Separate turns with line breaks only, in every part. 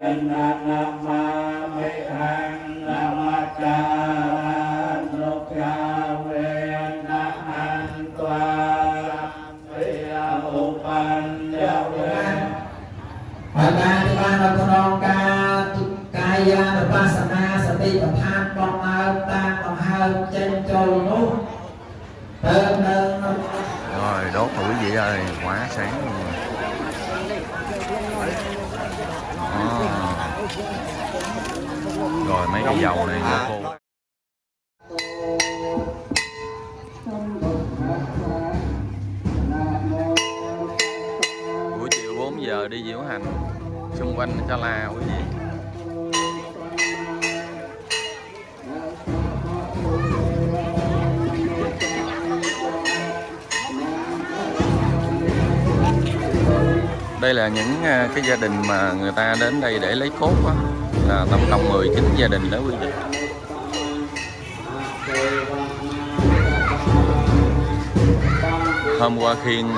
na ma me an namaskara nukya ve na an twa ya upan ya ve
ហើយការទីបាននៅក្នុងការកាយានុបស្សនាសតិប្បដ្ឋានបងអើតាមបង្ហើបចេញចូលនោះទៅនៅ
Rồi đốt rồi quý vị ơi, quá sáng luôn. Rồi mấy cái dầu này nó khô. Buổi chiều 4 giờ đi diễu hành xung quanh Sa La quý vị. Đây là những cái gia đình mà người ta đến đây để lấy cốt á, là tổng cộng 19 gia đình đó quý vị. Hôm qua khiêng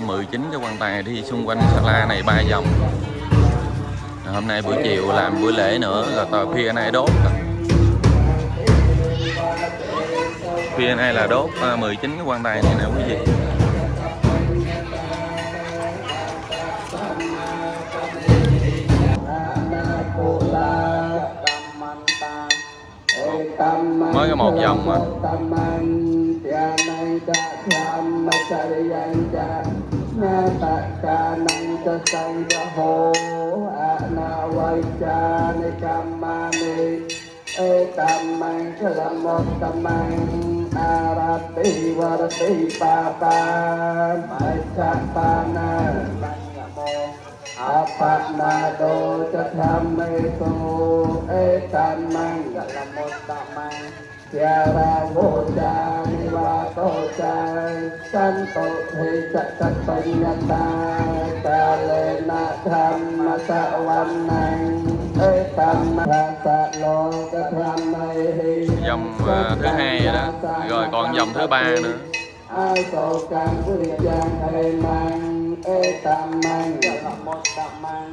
19 cái quan tài đi xung quanh Sa La này 3 vòng. Hôm nay buổi chiều làm buổi lễ nữa là tòa phía này đốt. Phía này là đốt 19 cái quan tài này nè quý vị. Mới có một vòng mà.
Apanado Chathamato Etamang Galamotamang Tiara Voja Nivato Chai Santo He Chakatanyata Kalena Dhamma Savanang Etamang Salo Kathamai
Dòng thứ hai rồi đó. Rồi còn dòng thứ 3 nữa.
Ai tổ càng quy giang hay mang Etamang Galamotamang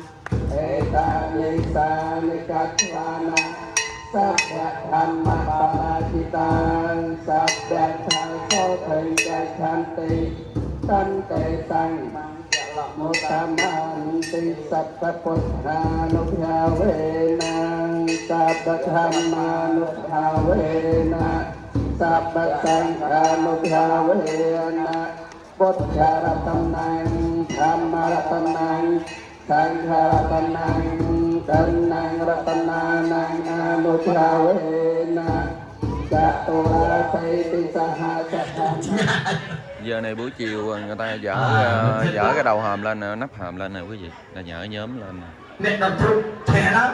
Etanisanikatwana Sabda Dhamma Parajitang Sabda Thaso Thayakhanti Tante Sang Galamotamanti Sabda Putthanubhavenang Sabda Dhammanubhavena Sabda Sanghanubhavena Buddha-ratanang, Dhamma-ratanang, Sangha-ratanang, Danang-ratanang, Anubhavena, Catura-saiti-saha-saha.
Giờ này buổi chiều người ta dỡ cái đầu hòm lên nè, nắp hòm lên nè quý vị, là dỡ nhóm lên nè.
Nè đập trục thẻ đó.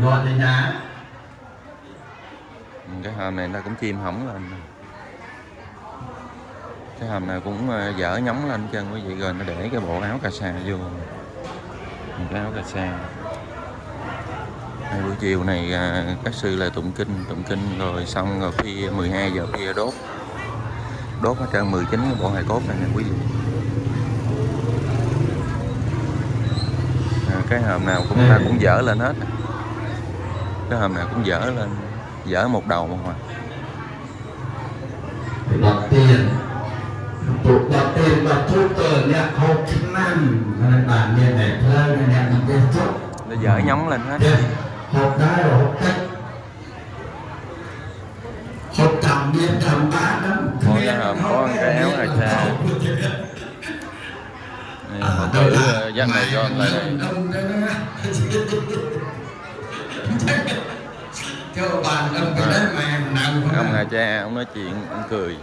Rồi thì nhà.
Cái hòm này ta cũng chim hỏng lên nè. Cái hòm này cũng dở nhóng lên chân quý vị, rồi nó để cái bộ áo cà sa vô, cái áo cà sa. Buổi chiều này các sư là tụng kinh rồi xong rồi khi 12 giờ kia đốt hết trơn 19 cái bộ hài cốt này nè quý vị. Cái hòm nào ta cũng dở lên hết, cái hòm nào cũng dở lên, dở một đầu mà.
Đặt tiền đặt tiền đặt thuốc tờ nhạc hộp chức năng bản nhiên để thơ nhạc một cái chút
nó dở nhóng lên hết.
Hộp đá rồi hộp cách hộp cầm biên cầm bát đó.
Mỗi cái hòm có cái áo cà sa. Phật tử dắt này cho anh lại đây. Ông Hà Cha, ông nói chuyện, ông cười.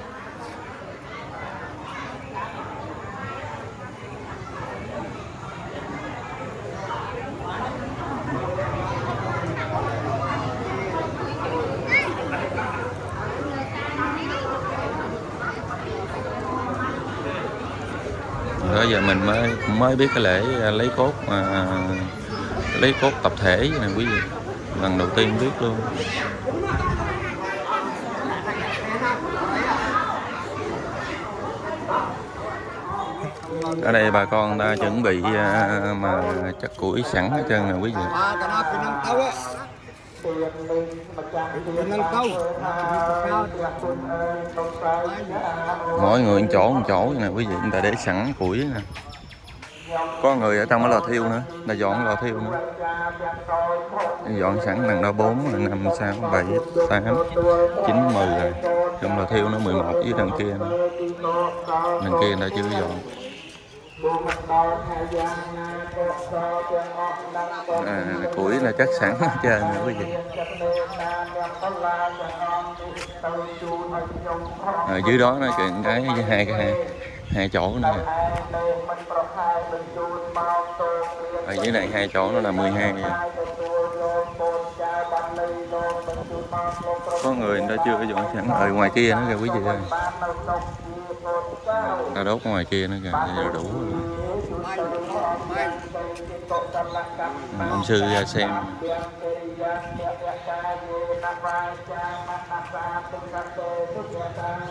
Bây giờ mình mới biết cái lễ lấy cốt tập thể này quý vị, lần đầu tiên biết luôn. Ở đây bà con đã chuẩn bị mà chặt củi sẵn hết trơn nè quý vị.
Cái nào cái năng tâu á. Cái năng tâu.
Mỗi người một chỗ nè quý vị, người ta để sẵn củi nè. Có người ở trong cái lò thiêu nữa, ta dọn lò thiêu nữa. Dọn sẵn lần đó 4, 5, 6, 7, 8, 9, 10 rồi. Trong lò thiêu nó 11 với đằng kia nữa. Đằng kia người ta chưa dọn. Củi là chất sẵn hết trơn nè quý vị. Ở dưới đó nó chừng hai chỗ nữa nè. Ở dưới này 2 chỗ nó là 12 vậy. Có người ta chưa dọn sẵn ở ngoài kia nữa kìa quý vị ơi. Ta đốt ngoài kia nữa kìa, giờ đủ rồi. Ông sư ra xem.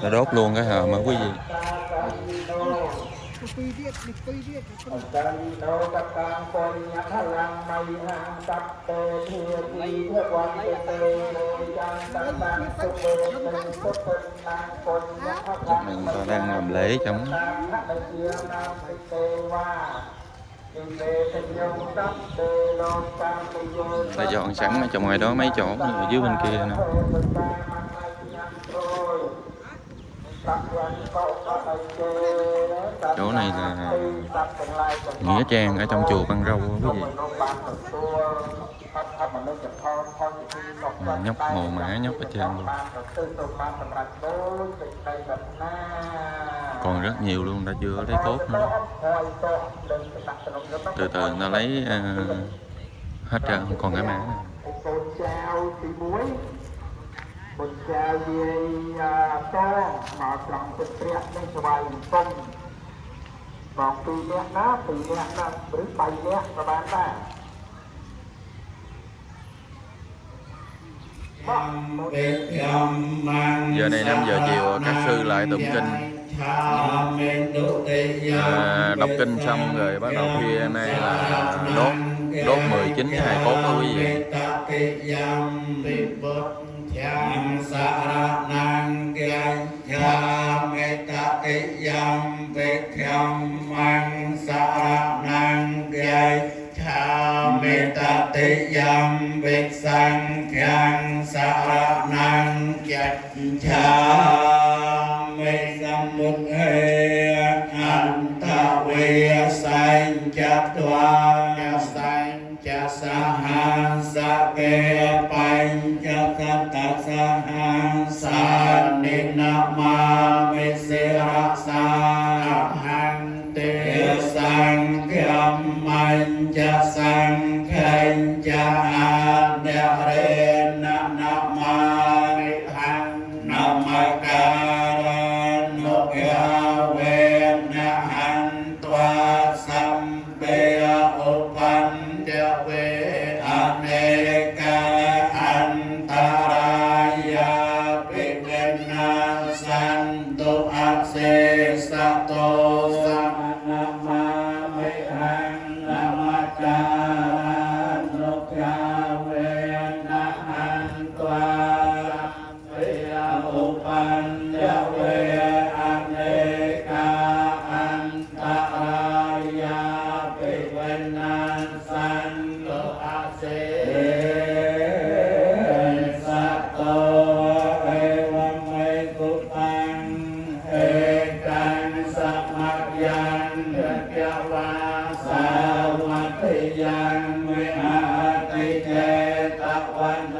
Ta đốt luôn cái hòm mà quý vị. Mình ta đang làm lễ trong ta dọn sẵn ở trong ngoài đó mấy chỗ ở dưới bên kia nè. Chỗ này là nghĩa trang ở trong chùa Văn Râu quý vị. Nhóc hồ mã nhóc ở trên luôn. Còn rất nhiều luôn, đã chưa lấy cốt nữa. Từ từ nó lấy hết trơn, không còn cái mã nữa. Một chào về to mà trong tình trạng nên cho bài công còn từ nét nó bứt bay nét và bán ta giờ này 5 giờ chiều các sư lại tụng kinh, đọc kinh xong rồi bắt đầu kia nay là đốt 19 hài cốt đó quý vị. Yang saranang gaya meta yang bekyam mang saranang gaya meta yang beksang yang saranang gaya mesamut anta we sain jatwa sain jasahan sake panjat sa ni nama me se raksa hang te sang kyam man ja sang khan ja ne re na nama ni hang namakara no ya ve na han twa sam pe upan ja ve aneka sato sama me hang namacara nukya vena antwa sampeya upan yawe aneka antaraya pewenan santo ase sato ewang mekutang yang kekyawa sawati yang meati ketawan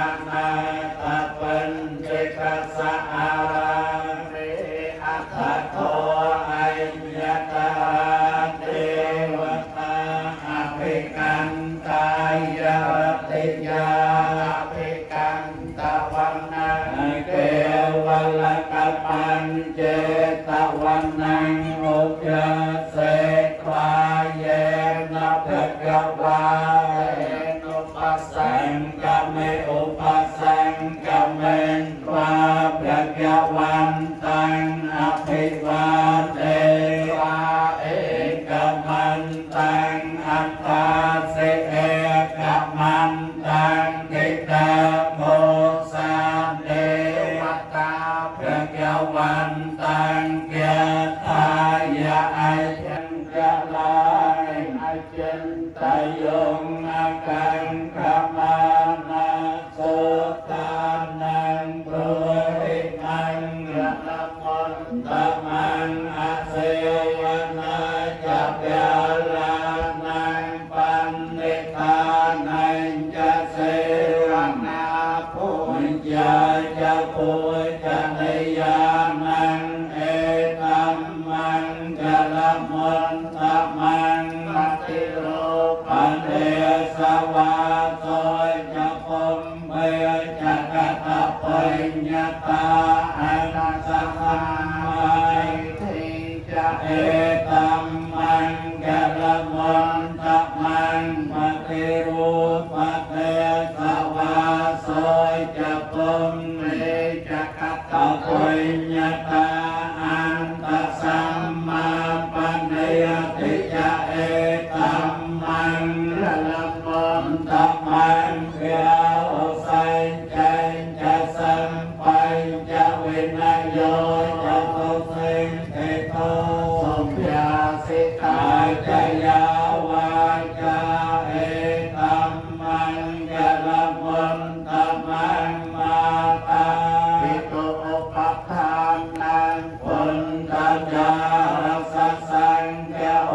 anatapan kekasa arame atato ayatara dewata apikan kaya tiya apikan tawana kewala kapan jetawan Oja sekwa yena bhagava eno pasang kame upasang kame tva bhagavantang abhivade
เอกมันตังกิตาโมสานเดวัตตาเพื่อเกวันตังเกียรตายาไอเจนจะลายไอเจนตายงอาการขมานาโสตานังโปรหิมังยะละมนตะมังอาเสวนาจัปยาลานังปันนิทานังจะเสวนาปุญญาจะปุญญาเนยานังเอตัมมังจะละมนตะมังปฏิโลปันเดสวาโสจะปมเบจะกัตปัญญาตาอานาสมังไมทิจะเอตัมมังจะละมนตะมังปฏิรูปเตสวาโสจะปมเบจะกัตปัญญาตาอันตสัมมาปัญญาติจะเอตัมมังจะละมนตะมังเกียวใส่ใจจะสัมปัญจะเวนโยจะโตสิงเทโตสมยาสิกาจะยาวาจาเอตัมมังจะละมนตะมังมาตาปิตุอุปทานนังปุณตจารัสสังเกโอ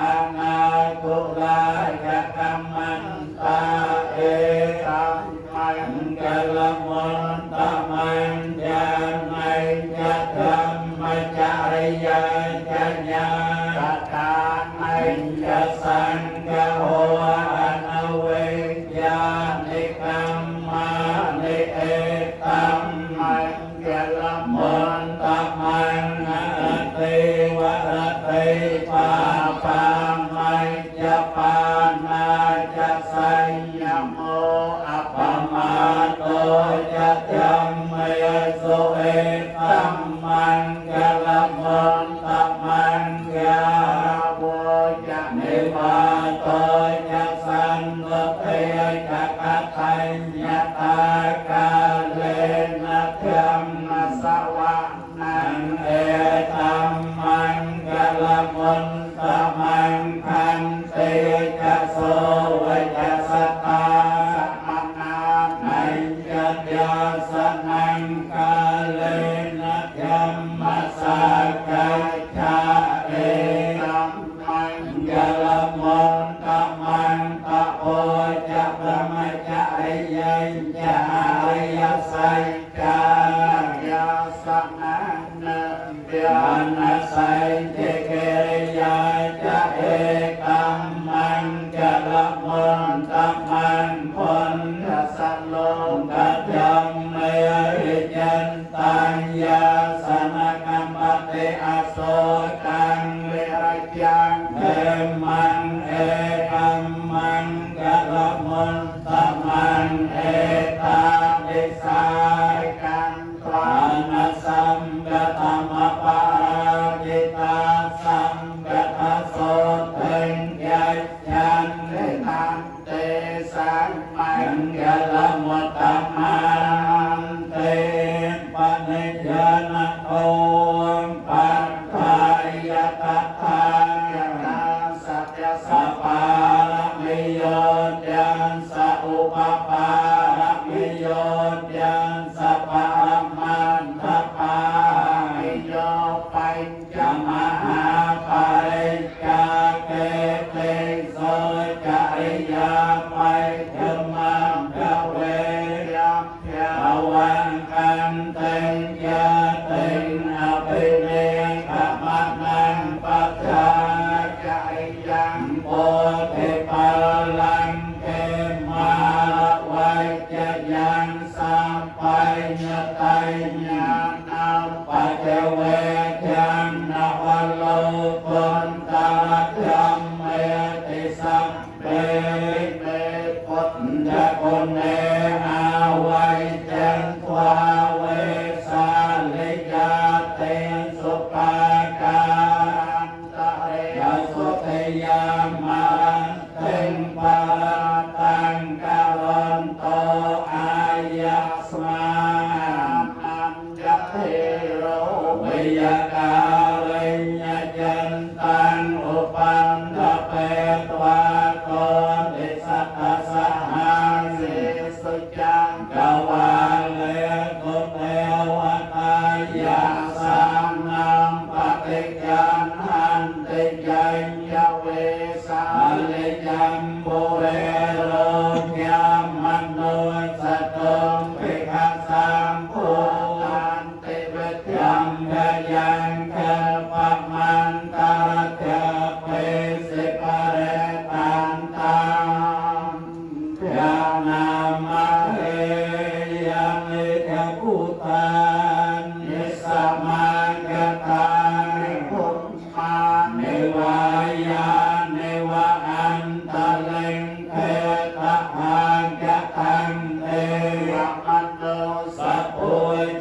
อานาคุลายะกัมมันตาเอตัมมังจะละมนตะมังจะไม่จะธรรมจาริยาจะญาตตาไม่จะสังเกโออานาเวญาณิกัมมานิเอตัมมังจะละมนตะมังอาติวะระติปาปามัยจะปานาจะสัญญโมอัปปมาโตจะจำเมสุเอตัมมังจะละมนตะมังยาโวจะนิวาโตจะสันโตเตจะกัตถัญญตากาเลนะธรรมสวะนังเอตัมมังจะละมนตะมังคันเตจะโสวจะสตาสัมมานานัญจะยาสนังกาเลนะธรรมสากาชาเอตัมมังจะละมนตะมังตะโอจะพระมจาริยัญจะอาริยสัจจายาสนังนันเดียนัสสัยเจเกริยาจะเอตัมมังจะละมนตะมังพลสัลโลกัจจเมริยันตัญญาสนกัมปติอโศกังเวรยังเอมังเอตัมมังจะละมนตะมังเอตาดิสายกันตวานัสสัมกตมปาราจิตาสัมกตโสเทงยัจฉันเนตันเตสัมมังจะละมนตะมังเตปนิจจนะโอปัฏฐายตถายตาสัพยสัพพารมิโยยันสัอุปปารมิโยยันสัพพะมันทปามิโยปัญจมหาปาริจาเกเตโสจาริยาไมธรรมังกเวยัมภวันกันเตงยาเตงอภิเนกขมนังปัจจาจาริยังโพธิปัลลังเกมาวัยจะยังสัมปัญญตาญาณังปัจเจเวจังนวโลกุนตรัจจเมติสัมเปเต ตังกาลันโตอายัสมานันยะเทโรวิยกาเรญญจันตังอุปันทเปตวาโกติสัตตสหังสิสุจังกวาเลกุเทวตายาสังนัมปฏิยันหันติยัญญเวสาลิยัมบุเรโรยามนุสตุมภิกขสัมภูตันติเวทยัมพยังเขปมันตาเถเปสิปะเรตันตังยานามะเฮยังนิเทพุตันนิสมังกตังพุทมานิวายานิวะอันตะเลงเทตะหังกตังเทวมันโนสัพพุ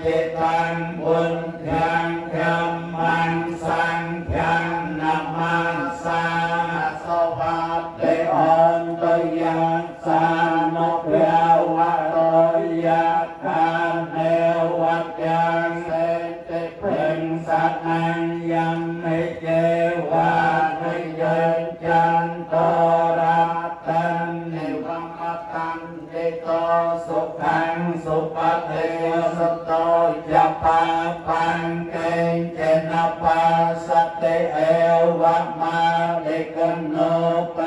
จิตังบุญยังยัมมันสังยังนัมมันสังโสภาเตอันตยังสานกเยวะโตยะกันเอวะยังเสติเพ่งสัตนังยังไม่เจวะไม่เยินจันโตรัตตันเนวัมมตันเดโตสุขังสุปเทสุโตจะปาปังเกณเจนะปัสสติเอวะมาเดกันโนเป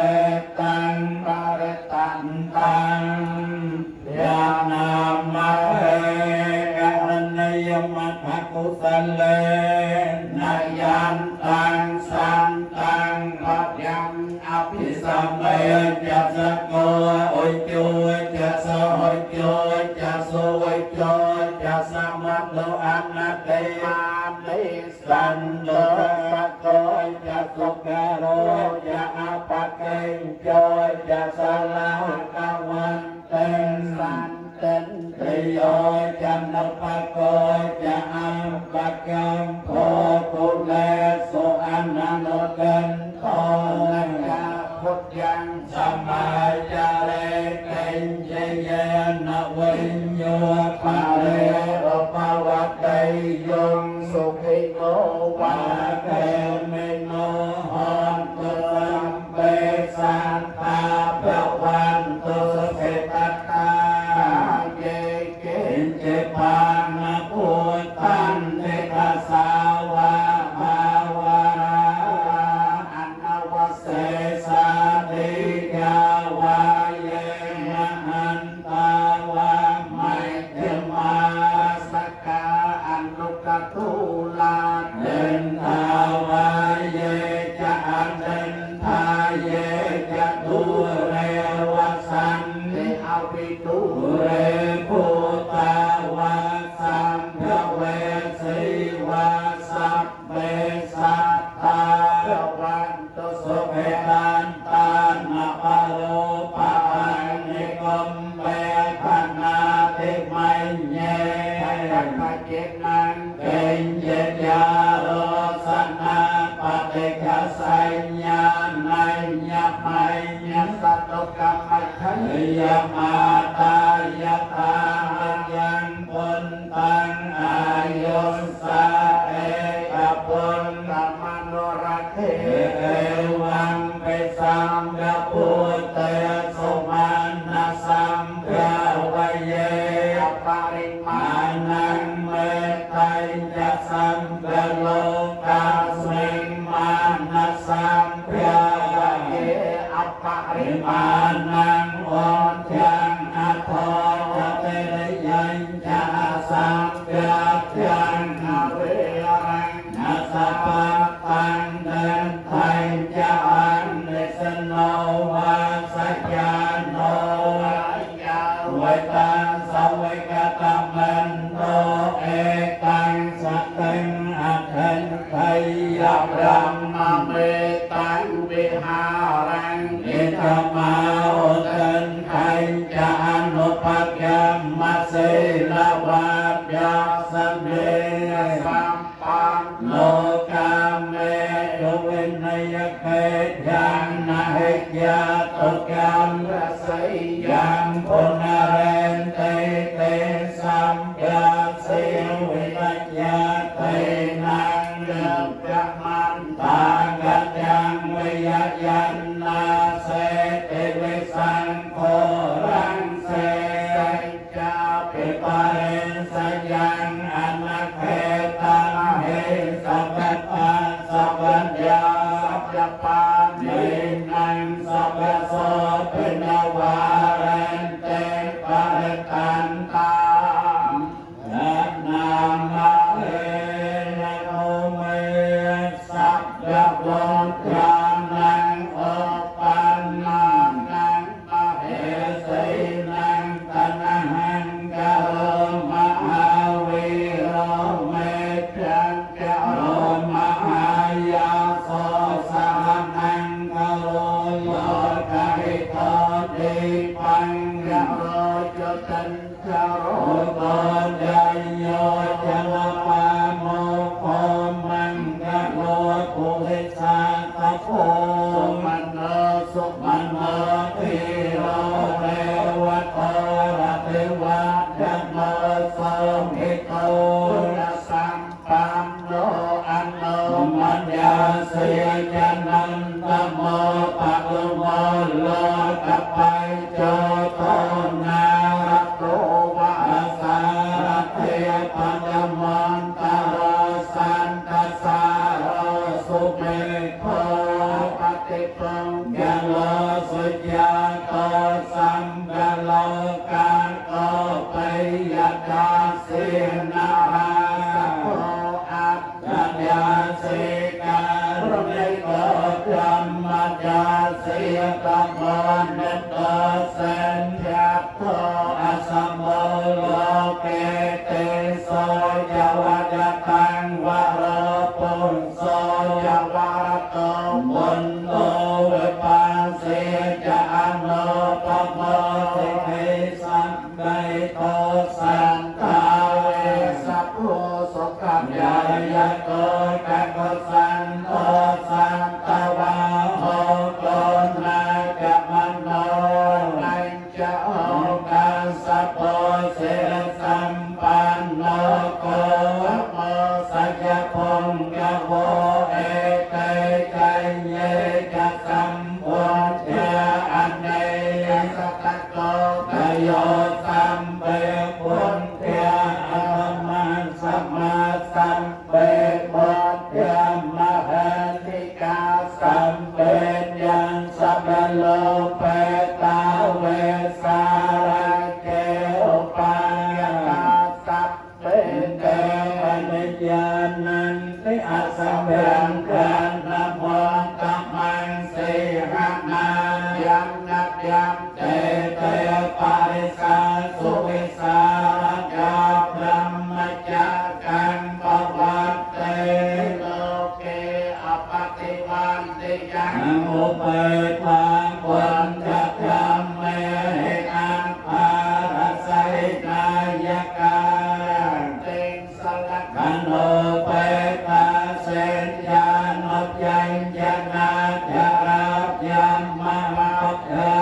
ตังปะเรตันตังยานามะเฮกะนยมัตถกุสัลเลนายันตังสันตังปัจยังอภิสัมเมจัสสะโกโอยโจจัสสะโอยโจจัสสะโอยโจจัสสะมัตโตอันนาเตมานิสันโตสะโกจัสสุกะโรจะอาปะเกงโจจัสสะลาภะวันเตสันเตนตริโยจันนปะโกจะอัมปะกัมโพตุเลสุอันนันโนกันโตนักกาพุทธังสัมมาจาเรเกญเจเยนะวิญโยปะเรอปะวะเตยงสุขิโนวะเกเมโนหอนตุสัมเปสันตาเปวันตุสุขิตตาเยเกณเจปานะพุทธันเทกะสาวะภาวะราอันนวเสสาติยาวะเยมหันตาวะไมเทมาสกาอันลุกตุลาเดินทาวะเยจะอันเดินทาเยจะตุเรวสันเทอวิตุเรภูตาวะสัมภเวสีวะสัพเพสัตตาภวันตุสุเขตันตานะปะโลปะอันนิกมเปทนาติมัยเยตักขะเจนังเกญเยยาโรสนาปฏิฆะสัญญานัยยะมัยยะสัตตกรรมขันยะมาตายะทายังปุนตังอายุสาเอกปุณตมโนรักเขเอวังเปสัมกพุทเตสุมาณสัมภวเยปริมานังเมตัยจะสัมภโลกาสมิงมานะสัมภวเยอปริมานังวันยังอัตถะเตระยัญจะสัมภยังอเวรังนัสสะปัตตังเดินไทยจะอันเนสโนวาสัจญาโนยาเวตังสเวกตมันโตเอตังสัตตังอัตถันไทยยับรัมมะเมตังวิหารังอิทมาโอตันไท yang punarente te samyasi vinyate nang jaman tagat yang viyanna se te visang korang se capi paren sayang anak hetang he sabat sabat ya sabat nang sabat so penawaran te paretan tam nama sabda nang opanang nang mahesai nang tanahan karo mahawiro medang karo mahaya sosanang karo yo kahito di panggaro jotan karo bodayo jalapamo komangkaro puhisa kapo sukmano tiro rewato ratewat dhamma samhito sampamno ano madya saya janan tamo pakumo lo kapai joto narato wasarate panjamon taro santasaro sumekho patipong galo sujato samgalo kako payata sinara sapo adya sikar meko dhammadya sikabon neto senjapto asamo loke te sojawadatang warapun sojawarato mundo wepasi jano pamo sikhi sambaito santawe sapu sokam jaya kako santo santawa hokona kamano lanca okan sapo sampanno ko saja pong gawo ete kanye kasampun ya ane sakako kayo sampe pun ya aman sama sampe pun ya mahatika sampe yang sabalo petawe sarake upaya sampe nanti asambeangkan namon kamang sehana yang nakyam tete parisa suwisa raja brahmacakan pawate loke apatiwanti yang upai pangkuan jatyam mehekan parasai nayakan ting salakano peta senjanot yang janat jarap yang mahapya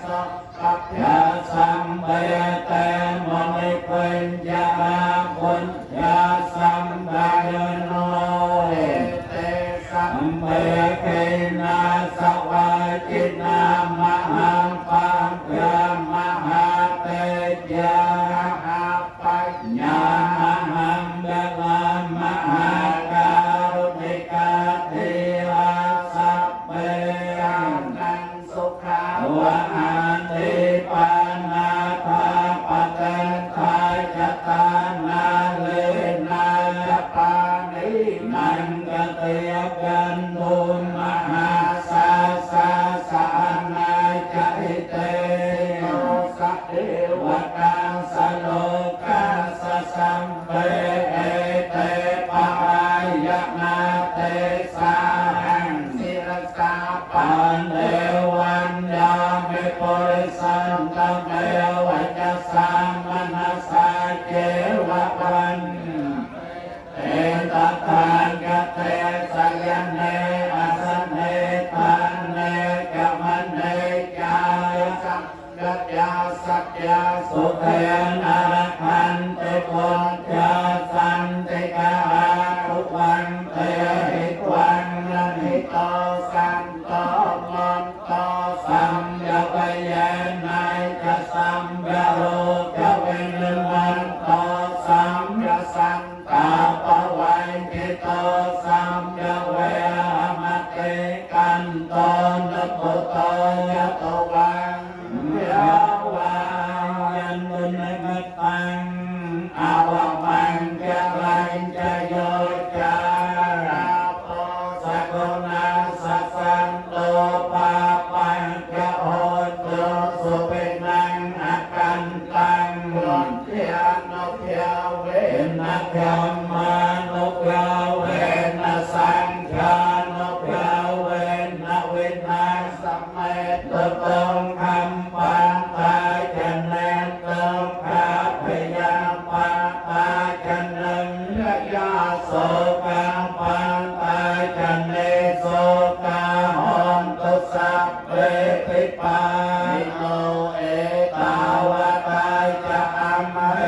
sokapya sambete monikwen jarapun ya sambayano ete sambekena sawajina mahang pangya mahateja apanya mahang dalam mahakarunika tira sabbeyanang sukha wahati panata paten tajatana lena japani nangkatiap gandun mahasasa saana jahite sakdewakang saloka sasambe ete parayakna te sarang sirasa pandewan dame porisan dame wajasa manasa kewapan etatan kate sayane asane tane kamane jaya กัจจาสัจจาสุเทนะระคันติปุญญาสันติกาทุวันเตหิตวันละนิโตสันโตมันโตสัมยาปเยนัยจะสัมยาโรจะเวนึมันโตสัมยาสันตาปวัยกิโตสัมยาเวหมติกันโตนะปุตโตยะโตวังยาวายันตุนมัตตังอาวมังจะลังจะโยจาราโปสักนาสัสสันโตปาปัญจะโหตุสุเปนังอากันตังนเทียนเทียเวนเทียมานุเทียเวนสังฆานุเทียเวนเวนัสสมเมตตงคำปันตาจันแนตงคาพยาปันตาจันนังยาโสกาปันตาจันเนโสกาหอนตุสัพเพปิปานิโนเอตาวตาจะอัมเห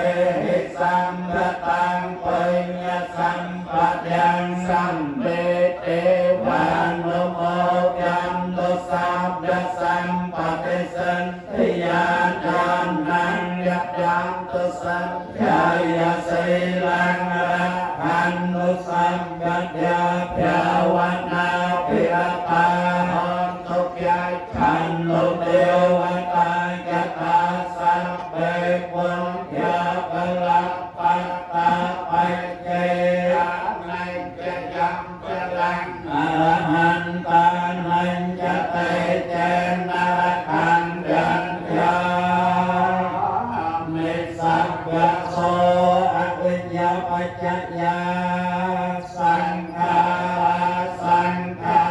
หิสัมปตังปัญญสัมปยังสัมเบเตวานุโมยันตุสัพพะสัมปติสันติยานยานนังยัจยันตุสัพพะยาสีลังระหันตุสัพพะยาภาวนาภิรตาหอนตุกยายขันตุเทวตาจัตตาสัพเพปุญญาภลังปัตตาปัจเจยในจะยังจะลังอรหันตานันจะเตเจนะระคันยันยามิสัพพะโสอวิญญาปัจจยาสังขาราสังขา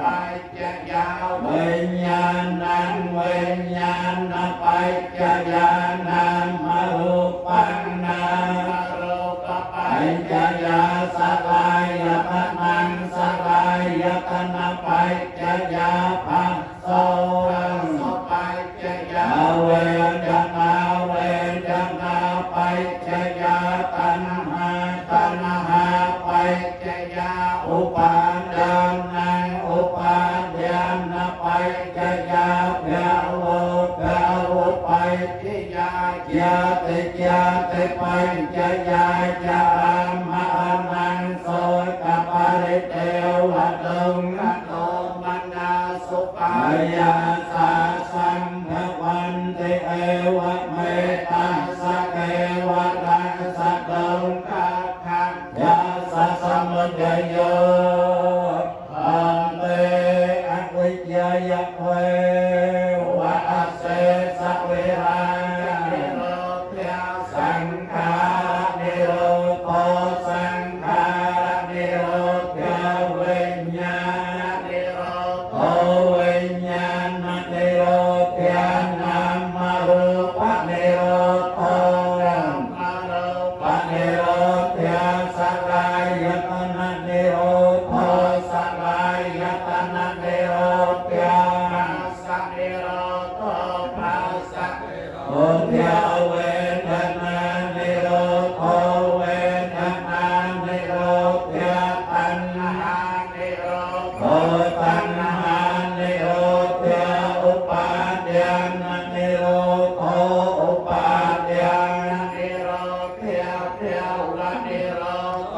ปัจจยาวิญญาณังวิญญาณปัจจยานังมรูปังนังรูปปัจจยาสลายตนังสลายตนะปัจจยาภัสโสปัจจยาเวทนาเวทนาปัจจยาตัณหาตัณหาปัจจยาอุปาทานังอุปาทานปัจจยาภาวะภาวะปัจจยาญาติญาติปัจจยาจามหานังโสตปาริเทวะตุงโตมนาสุปายาสาสังฆวันติเอวะเมตัสสะเกวะตัสสะตุงคะคังยาสะสมุทโยอันเตอวิจยยะเววะอัสเสสะเวรานิโรธยาสังขานิโรธสังขานิโรธยาวิญญาณนิโรธวิญญาณนิโรธยานามรูปนิโรธนารูปนิโรธยาสลายตนะนิโรธสลายตนะนิโรธยาสนิโรธภาสะอุทยาเวทนานิโรธเวทนานิโรธยาตัณหานิโรธตัณหานิโรธยาอุปาทานนิโรธอุปาทานนิโรธยาภาวะนิโรธ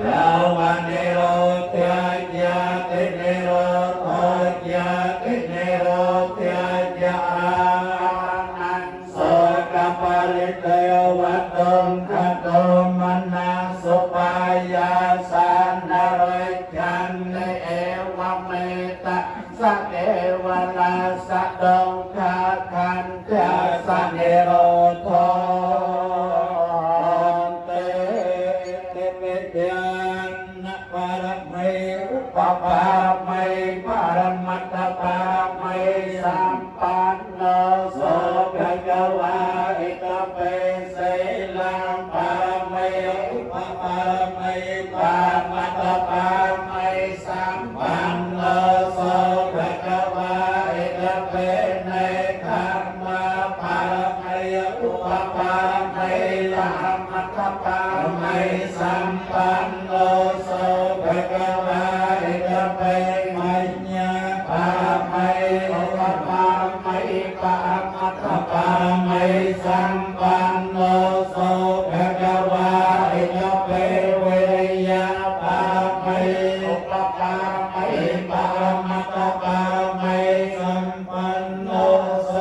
ภาวะนิโรธยาญาตินิโรธญาตินิโรธยาญานังโสกปาริเทวะตุงคโตมนาสุปายาสานารยันเอวะเมตะสะเอวะลาสะดงคาคันจาสะเนโรโทเตเตเปเตียนปารมีอุปปามีปรมัตถปามีสัมปันโนโสภะคะวะอิตเปเสลังปารมีอุปปามีปรมัตถปามีสัมปันโนโสภะคะวะอิตเปเนคัมมา ปะมัตถปามัยสัมปันโนโสภะคะวะเอตเปเวริยะปามัยอุปปามัยปะมัตถปามัยสัมปันโนโส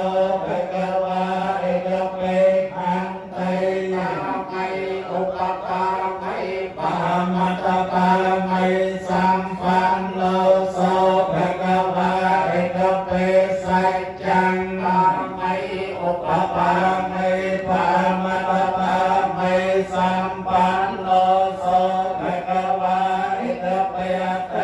ภะคะวะเอตเปขันไตยะมัยอุปปามัยปะมัตถปามัยสัมปันโนโสภะคะวะเอตเปสัจจังปามัยอุปปามัยปะมัตถปามัยสัมปันโนโสภะคะวะเอตเปเต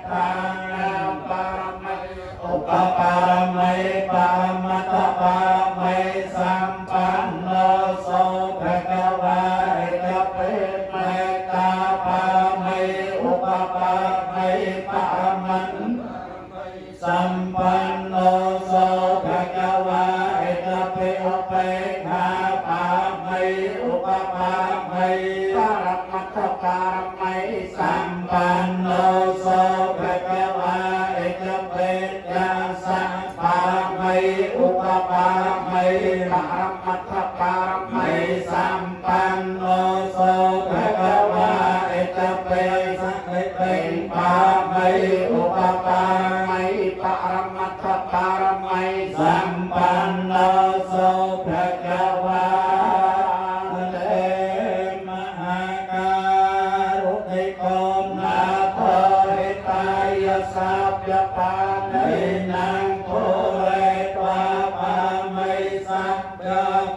ทานังปามัยอุปปามัยปะมัตถปามัยสัมปันโนโสภะคะวะเอตเปเมตตาปามัยอุปปามัยปะมัตสัมปันโนโสภะคะวะเอตเปอุเปกขาปามัยอุปปามัยปรมัตถปามัยสัมปันโนโสภะคะวะเอตเปยาสังปามัยอุปปามัยปรมัตถปามัยสัมปันโนโสภะคะวะเอตเปสังเปปามัยอุปปามัยปรมัตถปามัยสัมปันโนโสภะคะวะเตมหาการุณิโกนาโทหิตายสัพพปานัยนังโพเรตวาปามัยสัพพ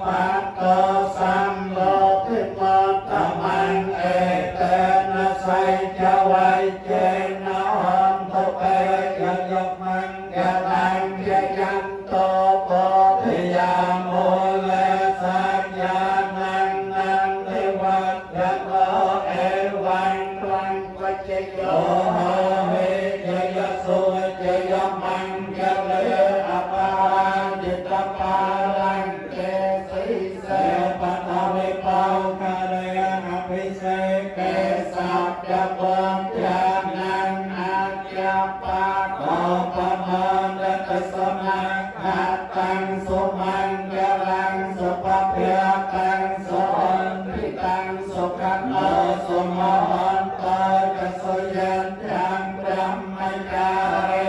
ปัตโตสัมโลทิมัตตมังเอเตนะไสจวัยเจนะหันตุเปยยมังกะตังยยันโตโพธิยาโมเลสัญญานังนังเทวัตยะโตเอวังตวังวัจโยโหเมยยะโสยยมังกะเลอปาจิตปาลังเกสิเสปะทะวิปาวกะเรอภิเษกเกสัพพะปัญญานังอาจาปาโตปะมานะตัสสะนะหัตตังสุมังกะลังสุภะเพยตังสุอันติตังสุขันโตสุโมหันโตกัสสยันตังบรมมจารี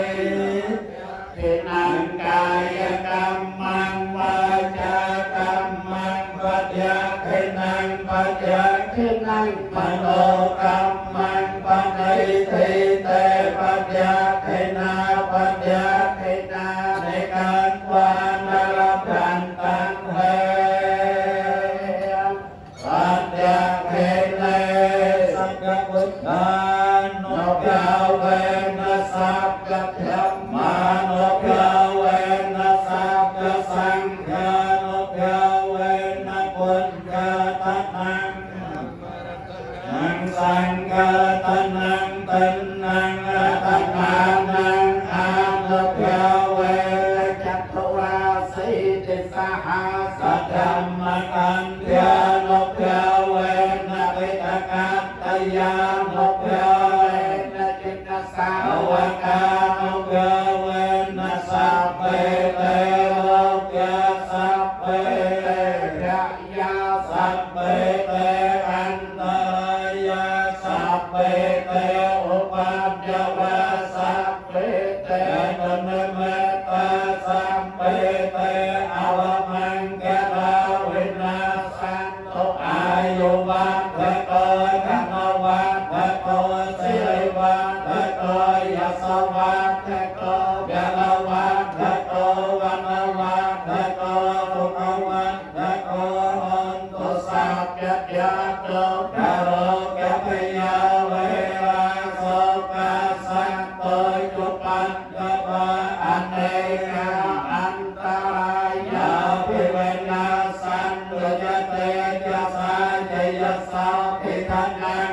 ทินังกายกรรมังวาจากรรมังปัจจาทินังปัจจาทินังมโนกรรมังปณิทิเตปัจจาทินาปัจจาทินาในการวานรพันตังเฮปัจจาทิเนสักพุทธานุภาเวนะสัพพะธรรมานุภาเวนะสัพพะสังฆานุภาเวนะปุญญาตนังนังสังฆาตนังตันนังรัตนานังอานุภาเวจัตวาสีติสหัสธรรมกันธานุภาเวนะปิตกัตตยานุภาเวนะจิตตสาวกานุภาเวนะสัพเพเตโลกะสัพเพเตระยาสัพเพเตอันตรายาสัพเพเตอุปัฏฐวาสัพเพเตตนเมตตาสัพเพเตอวมังกะลาวินาสันตุอายุวัฏโกธรรมวัฏโกสิริวัฏโกยศวัฏโกยะลวัฏโกวันวัฏโกทุกขวัฏโกหันตุสัพพะยะโตกะโรกะพยาเวราโสกะสัตโตจุปัฏฐวะอเนกาอันตรายาภิเวนัสสันตุยะเตยะสาเจยะสาภิทานัง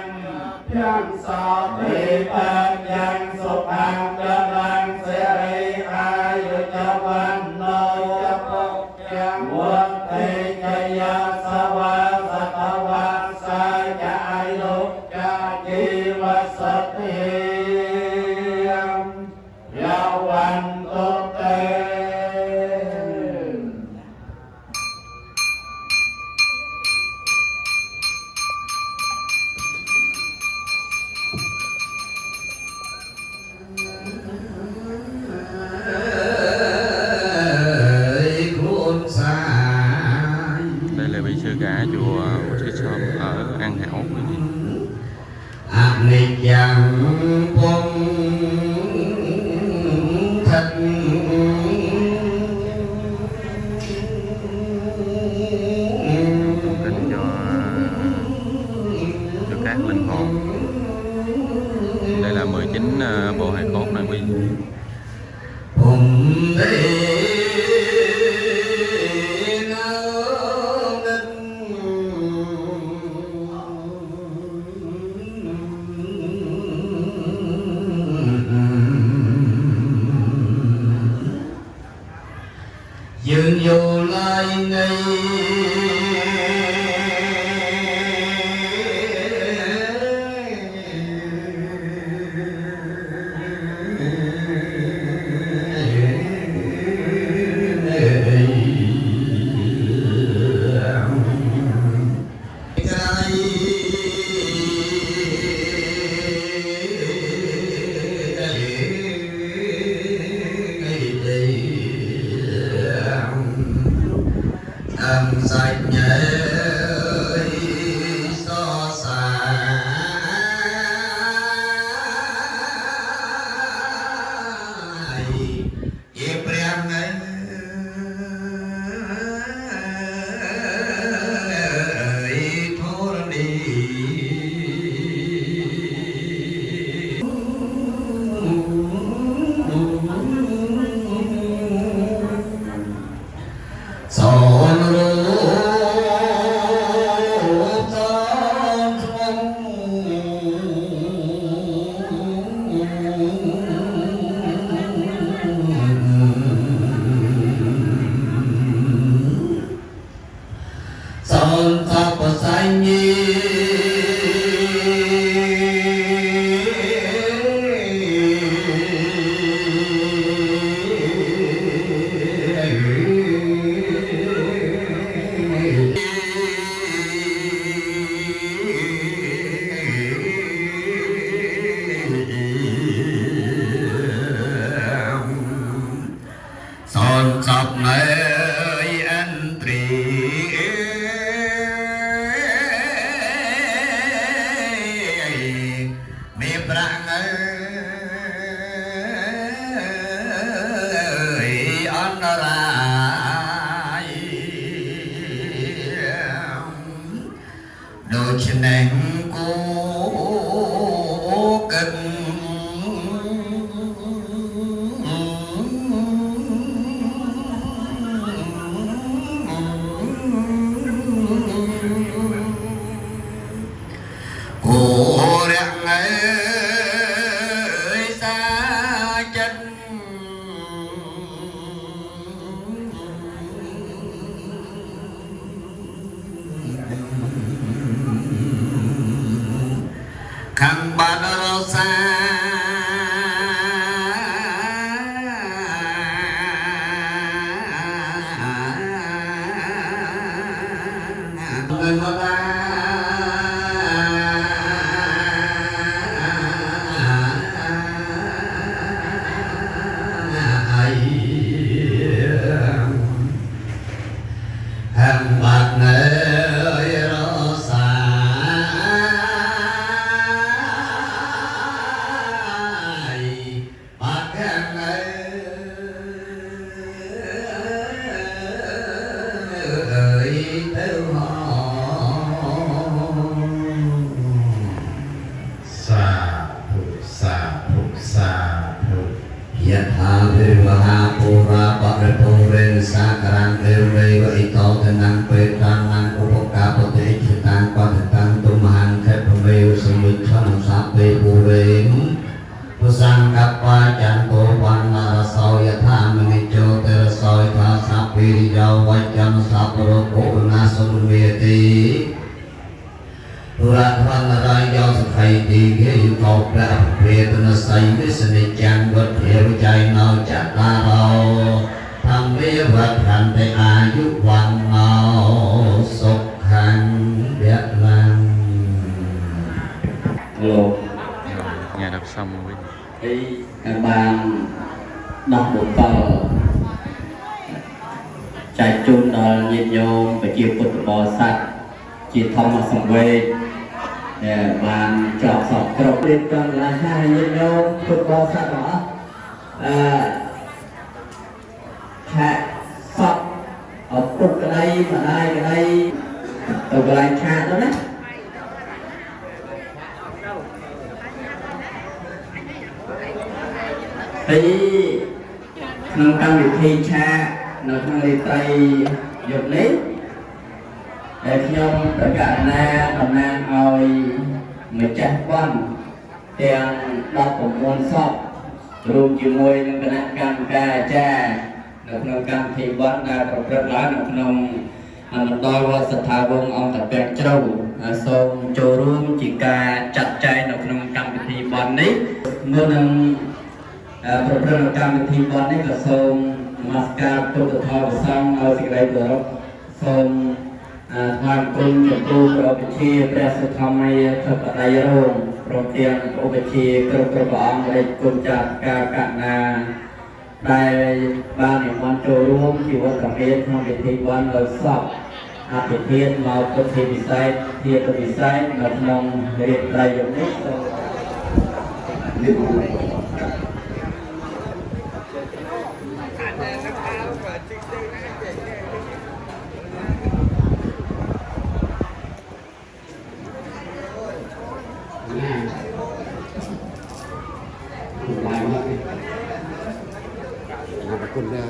ยังสาภิปัญญังสุขังกำลังเสรีอายุจวันโนจะปกยังวัฏเตจยะสวะสัตวะสาจะอายุจะจีวสติยาวันตุเต
là vị sư cả chùa Một Sĩ Sôm ở An Hảo.
Anicang phong thân
Kính cho các linh hồn. Đây là 19 bộ hài cốt này quý vị.
dương vô lai ngay sạch nhẹ so xa Yếp rèm ngay thô đi son tháp xanh nhi son sọc nơi anh trì miệp rạng ơi on ra đôi chân anh cố cần cô rạng ơi xa chân khăn bát rau xa người mà ta hàng bạc nơi đó xa bạc hàng ơi theo họ xa Yat ha virvaha pura parepuren sakaran virveva ito tenang petanang upakapote citang padatang tumahan kepemeu semichan sape puren pusang kappa janto panarasau yatha mengijo terasau yatha sape rijau wajam saparoko nasun vieti Turat văn raya khai đi ghế yêu cầu đã về tân say với sinh trang vật hiệu chạy nào chắc là đâu thằng bế vật hành tại dục hoàng nào sốc hành biết làm
Alo,
Nhà đọc xong rồi.
thì các bạn đọc một tờ
ចែកជូនដល់ញាតិញោមប្រជាពុទ្ធបរិស័ទជាធម្មសង្វេគដែលបានចប់សពគ្រប់រៀបចំឡានញាតិញោមពុទ្ធបរិស័ទទាំងអស់ឆាកសពឪពុកក្តីម្ដាយក្តីទៅកន្លែងឆាកទៅណាទីក្នុងកម្មវិធីឆាកនៅក្នុងរាត្រីយប់នេះដែលខ្ញុំប្រកាសណាតំណាងឲ្យម្ចាស់វត្តទាំង19សពរួមជាមួយនឹងគណៈកម្មការអាចារ្យនៅក្នុងកម្មវិធីវត្តដែលប្រព្រឹត្តឡើងនៅក្នុងមណ្ឌលវត្តសទ្ធាវង្សអង្គតាពាំងជ្រៅសូមចូលរួមជាការចាត់ចែងនៅក្នុងកម្មវិធីវត្តនេះមុននឹងប្រព្រឹត្តកម្មវិធីវត្តនេះក៏សូមនមស្ការពុទ្ធធម៌ប្រសង្ឃឲ្យសេចក្តីគោរពសូមថ្វាយគុណចំពោះព្រះឧបជាព្រះសុធម្មយធិបតីរងព្រមទាំងឧបជាគ្រប់ព្រះអង្គរាជគុណចាត់ការកណាដែលបាននិមន្តចូលរួមជីវិតកាមេក្នុងពិធីវត្តដោយសពអភិធិមកពុទ្ធិវិស័យធាតុវិស័យនៅក្នុងរាជត្រៃយនេះសូម
คนเดียว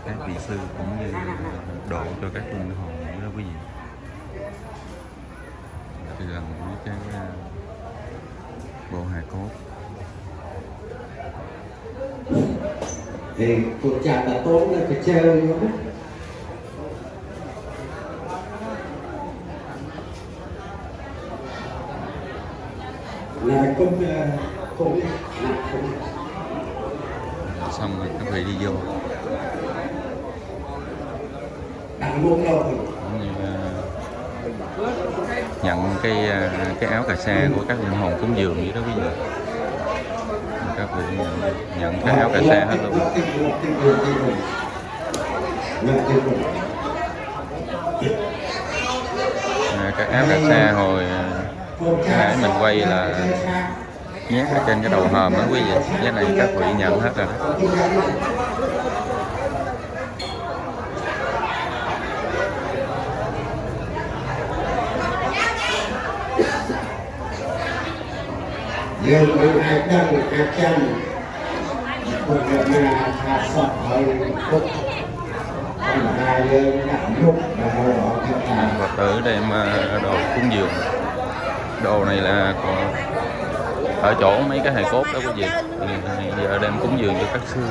các vị sư cũng như độ cho các linh hồn đó quý vị. Thì gần với cái bộ hài cốt
thì cuộc chạm là tốt là cái chơi nữa. Là không
xong rồi các vị đi vô
ăn luôn đâu
cũng như là nhận cái áo cà sa của các linh hồn cúng dường vậy đó quý vị. Các vị nhận cái áo cà sa hết luôn. Cái áo cà sa hồi nãy mình quay là nhét ở trên cái đầu hòm đó quý vị. Cái này các vị nhận hết rồi đó.
dương với hai chân một người là thả sọt hơi phúc còn hai dương nặng lúc và hồi đó thật là
Phật tử đem đồ cúng dường. Đồ này là còn ở chỗ mấy cái hài cốt đó quý vị. Giờ đem cúng dường cho các sư.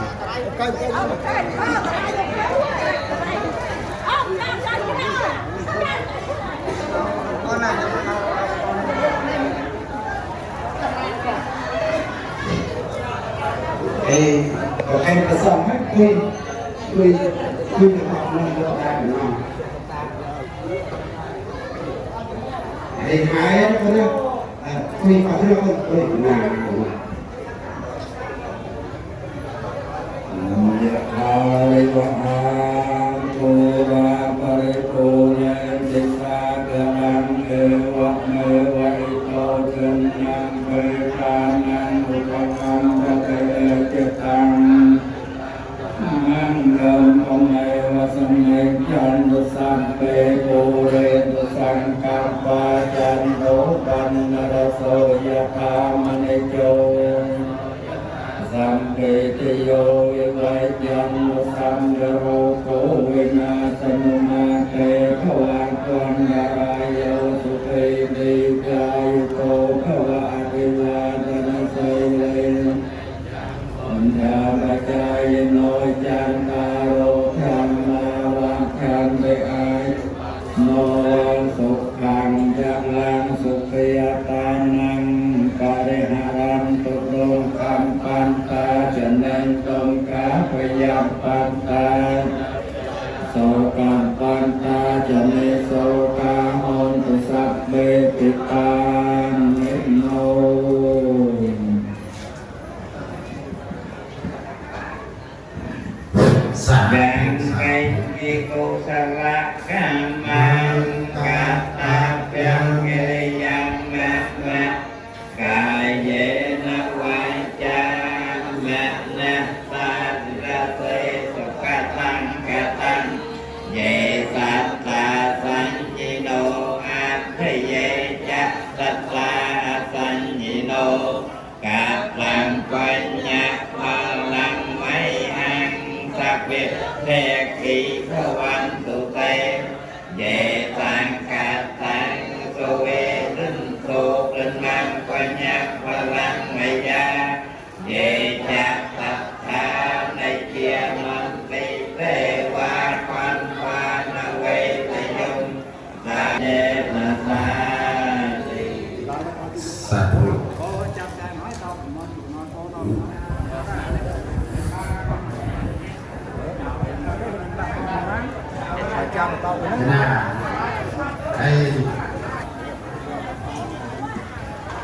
thì có em có xong hết quy được học lên được ra của nó thì hai có được quy có được không quy của nó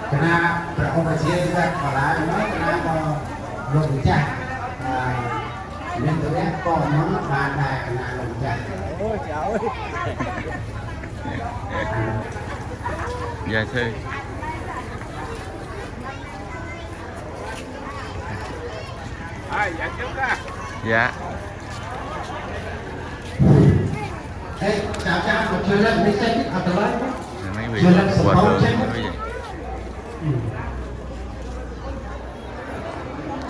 Karena beroperasi juga kalau ini kenapa loncat, bentuknya konon pada kena loncat.
Dạ sư.
Dạ trước á.
Dạ.
Hey, chào một chơi lên đi xem ở từ lớn.
Mấy vị hòa thượng mấy vị.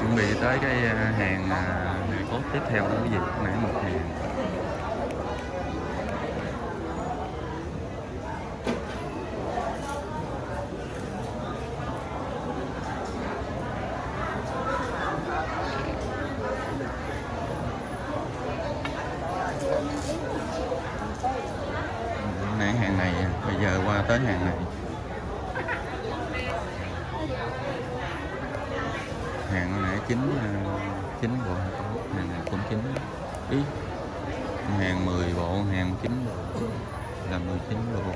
Chuẩn bị tới cái hàng cốt tiếp theo đó quý vị. Nãy một hàng. Nãy hàng này, bây giờ qua tới hàng này. Hàng hồi nãy chín bộ, hàng này cũng chín ý, hàng 10 bộ, hàng 9 bộ là 19 bộ.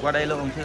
Qua đây luôn chứ.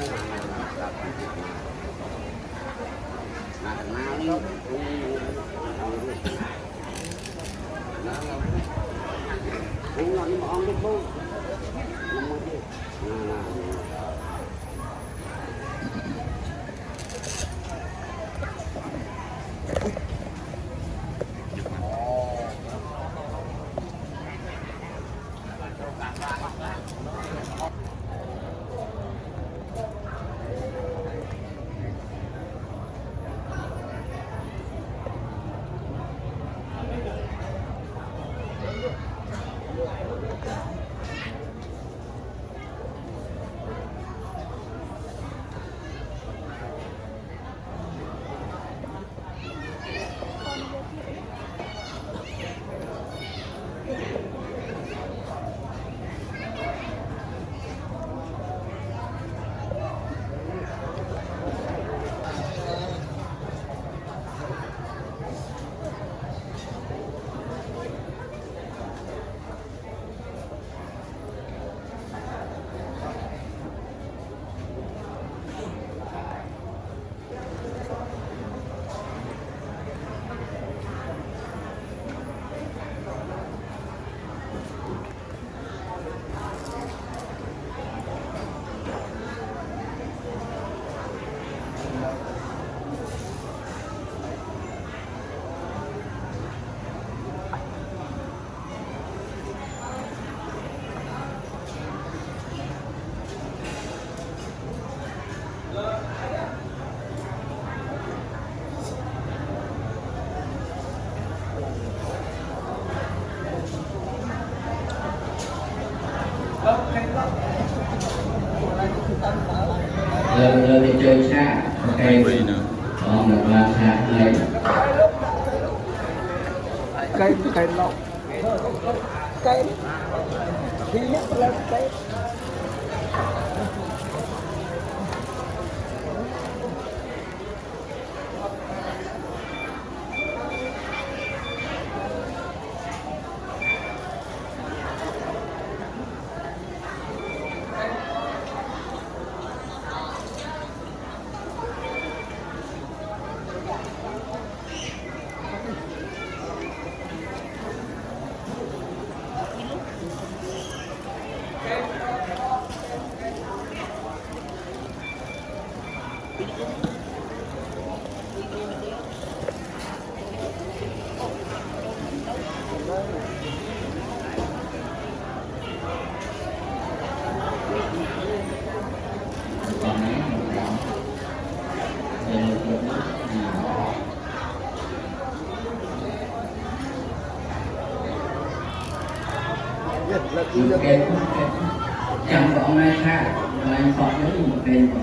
Giờ đi chơi xa, ok. Còn một lần xa lấy.
Cây lọc. Cây. Thứ nhất là cây.
Chẳng có ai khác là anh chọn lấy một tên của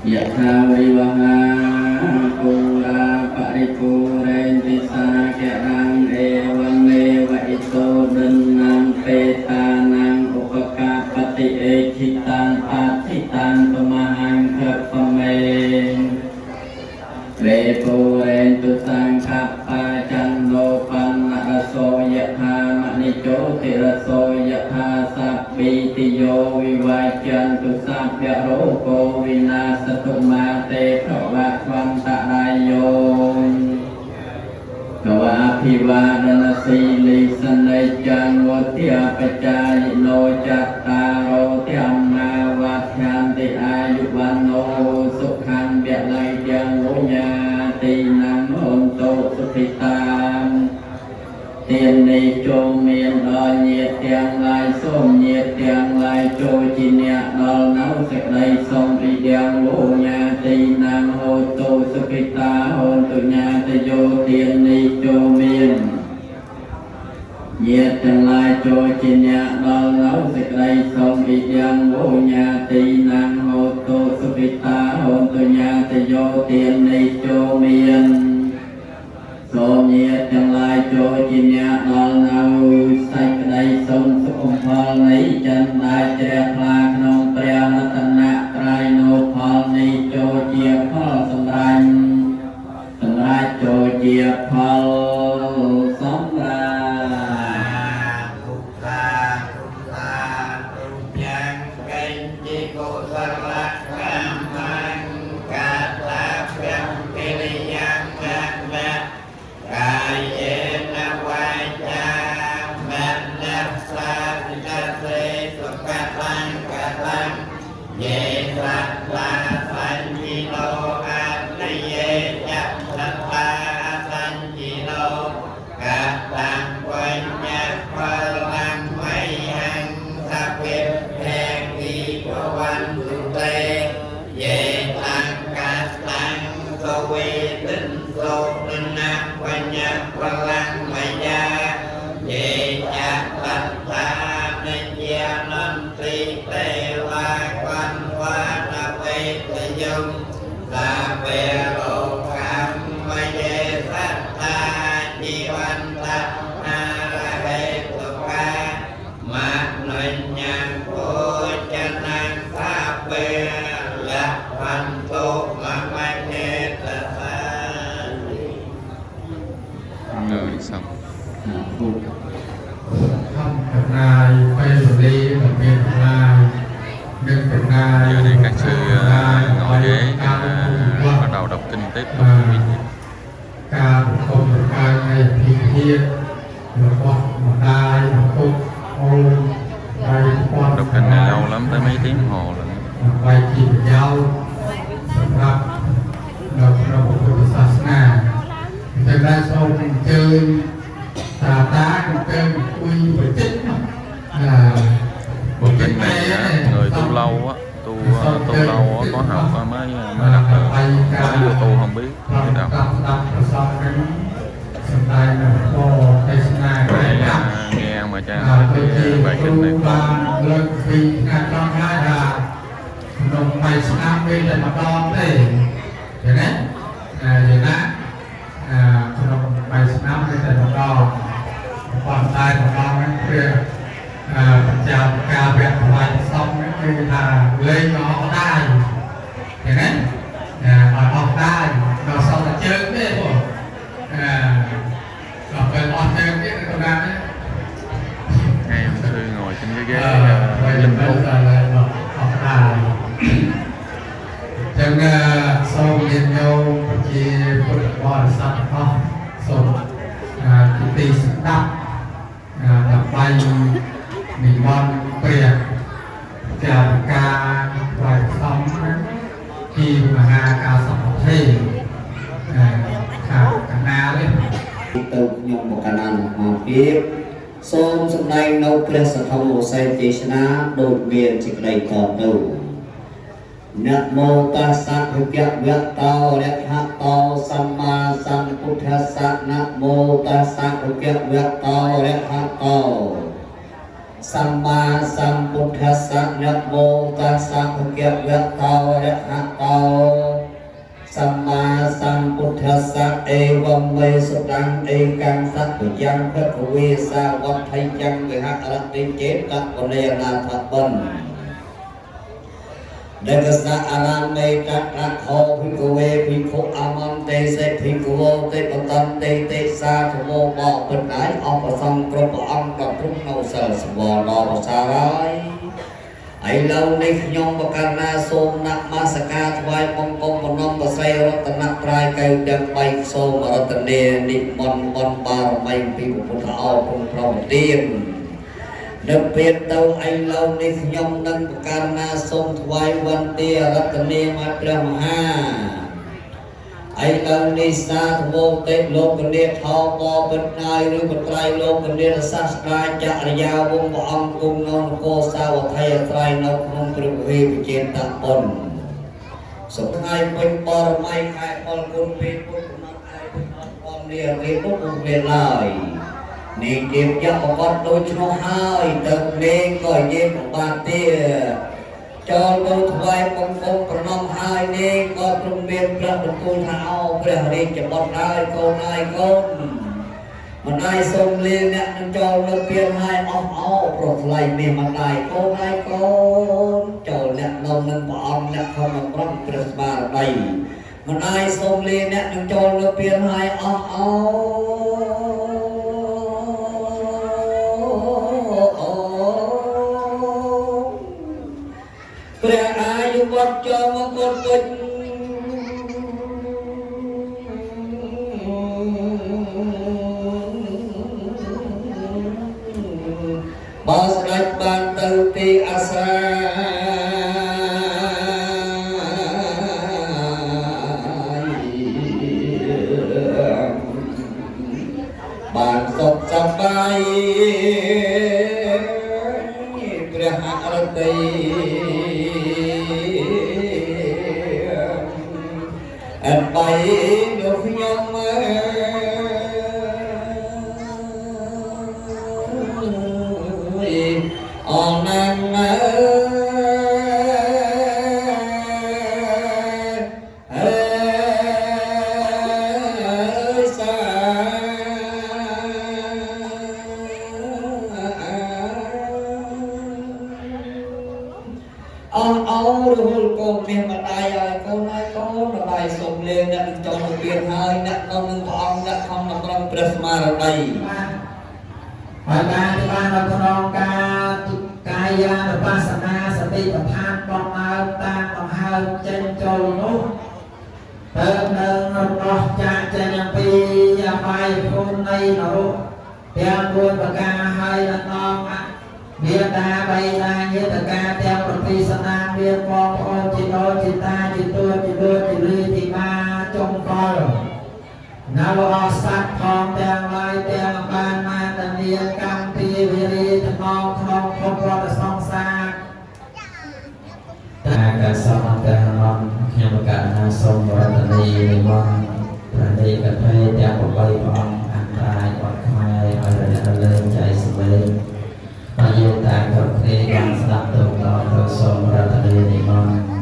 Yatha vivaha kula paripurenti sakyarang evang eva ito denang petanang upakapati echitan patitan pemahang kepameng Lepurentu sangkapa cando panaraso yatha manicho tiraso yatha sabbitiyo vivajantu sabbya roko vinasatu mate pravakvantarayo Kawa abhivadana sili sanayjan vatya pacayino cattaro tyamma vatyanti ayuvanno sukhan vyalayjan vunyati nam honto sukhitam ទៀននេះចូលមានដល់ញាតិទាំងឡាយសូមញាតិទាំងឡាយចូលជាអ្នកដល់នៅសេចក្តីសូមពីយ៉ាងលោកញាតិណាងហូតុសុខិតាហូតុញាតិយោទៀននេះចូលមានញាតិទាំងឡាយចូលជាអ្នកដល់នៅសេចក្តីសូមពីយ៉ាងលោកញាតិណាងហូតុសុខិតាហូតុញាតិយោទៀននេះចូលមានសូមញាតិទាំងឡាយចូលជាអ្នកដល់នៅសេចក្តីសូមសុខផលនៃចន្ទដែលជ្រះថ្លាក្នុងព្រះរតនត្រ័យនោះផលនេះចូលជាផលសម្រាប់ចូលជាផលសម្រាប់ទុក្ខាយ៉ាងកេញជាកុសលកម្មកាតាព្រះកិរិយាកាយេនវាចាមនស្សៈចសេសុខតាំកតាំយេសត្តាសញ្ជីโนអានិយេយៈសត្តាសញ្ជីโนកតាំវិញ្ញាផលังវៃហੰសភិភេគីភវន្តុតេយេតាំកតាំសវេទិនសោណាវញ្ញផលังមយាយេយៈតតានិយានន្តិទេវាកន្វានវេទយំសាវេរោកម្មយេសត្តាជីវន្តានារហេតុកាមនុញ្ញពុជនាសាវេលភន្តុមមហេតសា
rồi xong
ทำกับนายไปสุรีกับเมียนนายดึงกับนาย
giờ thì các sư ngồi ghế bắt đầu đọc kinh tiếp tục quý vị
การคมการในพิธีหรือว่าได้ทุกองไปความ
đọc kinh này lâu lắm tới mấy tiếng hồ lận
ไปกินยาวสำหรับเราพระพุทธศาสนาจะได้ทรงเจอตาตาเจอคุยไปจิ๊ก
kinh này người tu lâu á tu lâu á có học mới đọc được có vừa tu không biết thì đọc để nghe mà cha nói thì bài kinh này có
นมไปสนามบินมาดองเลยอย่างนั้นขนมไปสนามบินมาดองความตายของเรานั้นเพื่อประจำการแบบไว้ซ่อมนั่นคือเลยน้องได้อย่างนั้นออกได้เราซ่อมจะเจอไม่พอเราเป็นออกเจอไม่ได้ตรงนั้น
hai ông sư ngồi trên cái ghế linh mục
จังทรงเย็นโยจีพุทธบริษัทเขาส่งกิติสันดับดับไปหนึ่งวันเปลี่ยนจากการปล่อยซ้อมที่มหาการสัมผัสที่ข่าวกันนาเลยตุกยมบกันนันมาเพียบសូមសម្ដែងនៅព្រះសទ្ធោសេទេសនាដូចមានសេចក្តីតទៅนะโมตัสสะภะคะวะโตอะระหะโตสัมมาสัมพุทธัสสะนะโมตัสสะภะคะวะโตอะระหะโตสัมมาสัมพุทธัสสะนะโมตัสสะภะคะวะโตอะระหะโตสัมมาสัมพุทธัสสะเอวัมเมสุตังเอกังสัพพยังพระเวสาวัฏไทยังวิหารติเจตะโนนาทัปปันเดกษาอารามเมตัตระโคภิกเวภิกขุอามันเตเสภิกโวเตปตันเตเตสาธุโมบอกเป็นไหนออกประสังกรบอังกับทุกเอาเสสวรอประสาไรไอเราในขยมประการนาโสมนักมาสกาถวายมงคลมนมประไสรัตนตรายเกิดดังใบโสมรัตเนนิมนบนบารมีพิพุทธเอาพงพระเตียนดับเปลี่ยนเตาไอเราในขยมนักประการนาโสมถวายวันเตียรัตเนมาตรมหาไอ
ai cần đi xa vô tết lô cần đi thọ bò bên ai lưu bên trai lô cần đi là sát ra chạ là giao vung vào ông cung non cô sao và thay trai nó không được huy về trên tạng ổn sống hai bên bò mai khai con quân bên quân của nó ai bên con đi về lúc về lời nị kiếm cho con đôi cho hai tận lên gọi dê của bà tia cho đôi vai con năm hai nê con trung biên ra được cô thảo bây giờ đi cho bọn ai con mà ai xông lên nè cho nó biên hai áo rồi lại miền mặt này con cho nè lòng nâng bọn nè không làm rong Christmas đây mà ai xông lên nè cho nó biên hai áoព្រះអាយុវត្តចូលមកកូនពេញបើស្ដេចបានទៅទីអាស្រ័យបានសុខសប្បាយព្រះហឫទ័យbay được nhung on năng ông âu rồi con miền mặt ai ơi con ơi con là bài sùng lên đã được cho một biên hơi đã không được con đã không được con Prisma ở đây
bài ca thì ban là con ca ca ya ba sana sati tập than con ơi ta còn hơi trên châu nút đơn đơn nó cha cha nhang pi ya bài hôm nay nó tiếng buồn và ca hơi là non Biên ta bay ta như tất cả theo một phi sanh nam biên con ôn chỉ đôi chỉ ta chỉ tôi chỉ đưa chỉ lư chỉ ma trong coi nào ở sát thong đang lai đang ban ma tận địa cam ti vi thật non không có là song xa ta cả song ta non khi mà cả na song và tận địa mong tận địa cả thấy đang một bay bóng ăn tai còn khai ở đây lên chạy xuống Ayo tak kerti yang sedap tunggal tersom rata diri mon.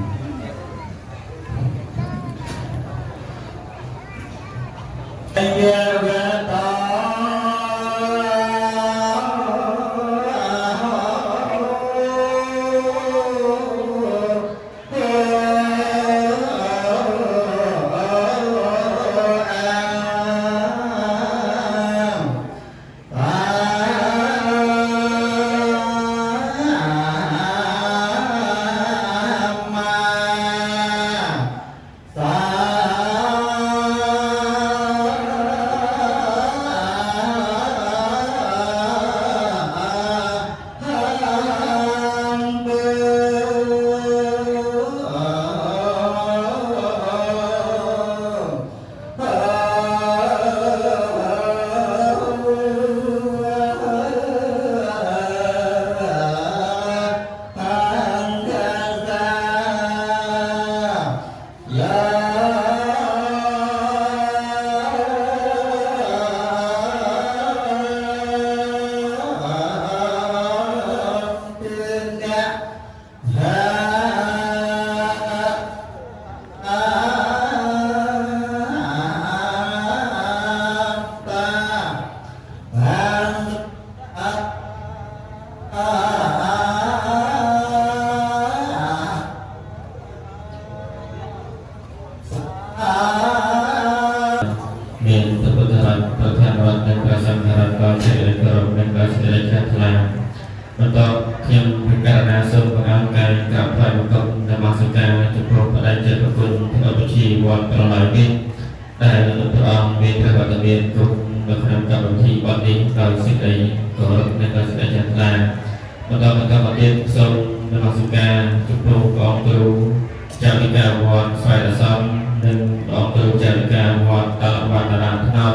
ចារិកាវត្តស្វ័យរសំនិងព្រះអង្គគ្រូចារិកាវត្តតលវត្តរាមថ្នោត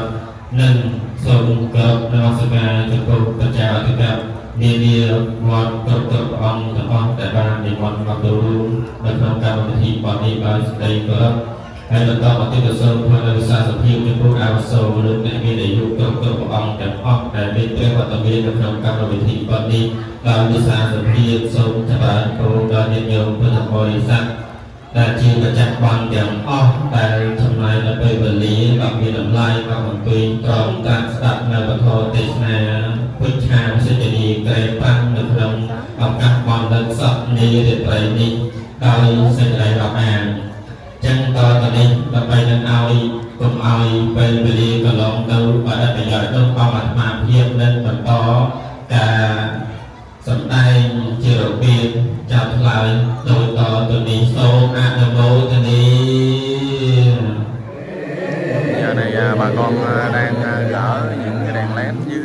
និងសូមគោរពនមស្ការចំពោះព្រះចៅអធិការនានាវត្តគ្រប់ព្រះអង្គទាំងអស់ដែលបាននិមន្តមកចូលរួមនៅក្នុងកម្មវិធីបទនេះដោយសេចក្តីគោរពហើយបន្តមកទីសូមផ្ដល់សាសភាពចំពោះអាវសូរលោកអ្នកមានអាយុគ្រប់ព្រះអង្គទាំងអស់ដែលមានព្រះវត្តមាននៅក្នុងកម្មវិធីបទនេះដោយវិសាសភាពសូមចម្រើនពរដល់ញាតិញោមពុទ្ធបរិស័ទដែលជាម្ចាស់បានទាំងអស់ដែលចំណាយដល់ពេលវេលាដ៏មានតម្លៃមកអង្គុយត្រង់តាមស្ដាប់នៅពធទេសនាពុទ្ធខាវិសេចនីក្រែប៉ាំងនៅក្នុងឱកាសបានដល់សពនារាត្រីនេះដោយសេចក្តីរាប់អានចឹងតទៅនេះដើម្បីនឹងឲ្យកុំឲ្យពេលវេលាកន្លងទៅបដិប្រយោជន៍ទៅបងអាត្មាភាពនិងបន្តការសម្ដែងជារបៀបចាប់ថ្លើយដោយតទៅនេះសូមអនុមោទនា
Giờ này bà con đang gỡ những cái đèn led với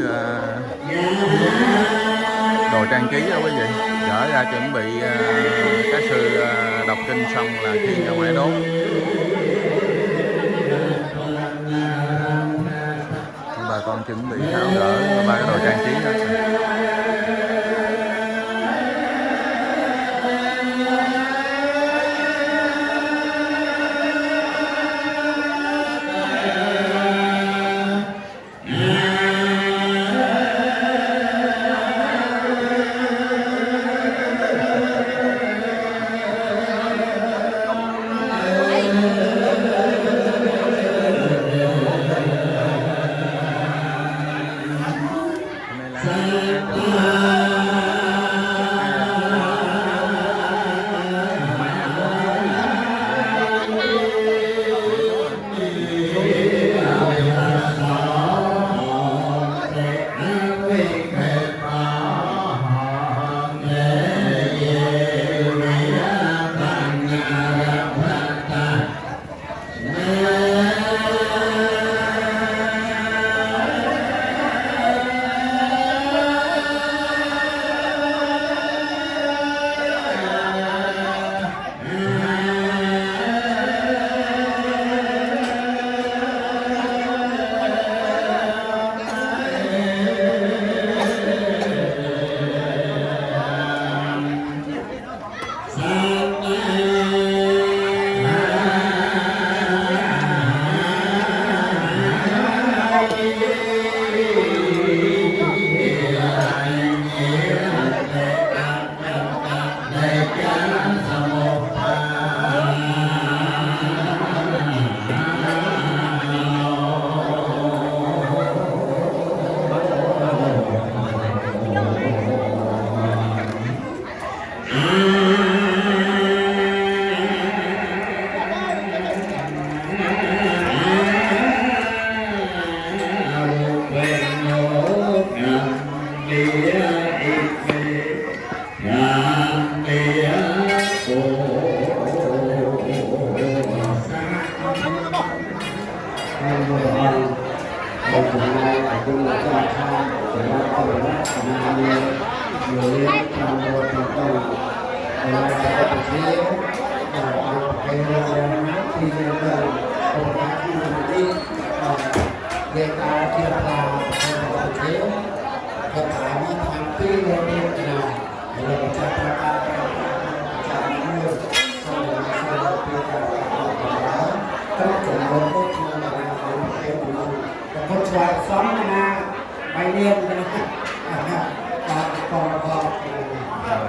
đồ trang trí đó quý vị, gỡ ra chuẩn bị các sư đọc kinh xong là khi ra ngoài đốt. Bà con chuẩn bị tháo gỡ ba cái đồ trang trí đó.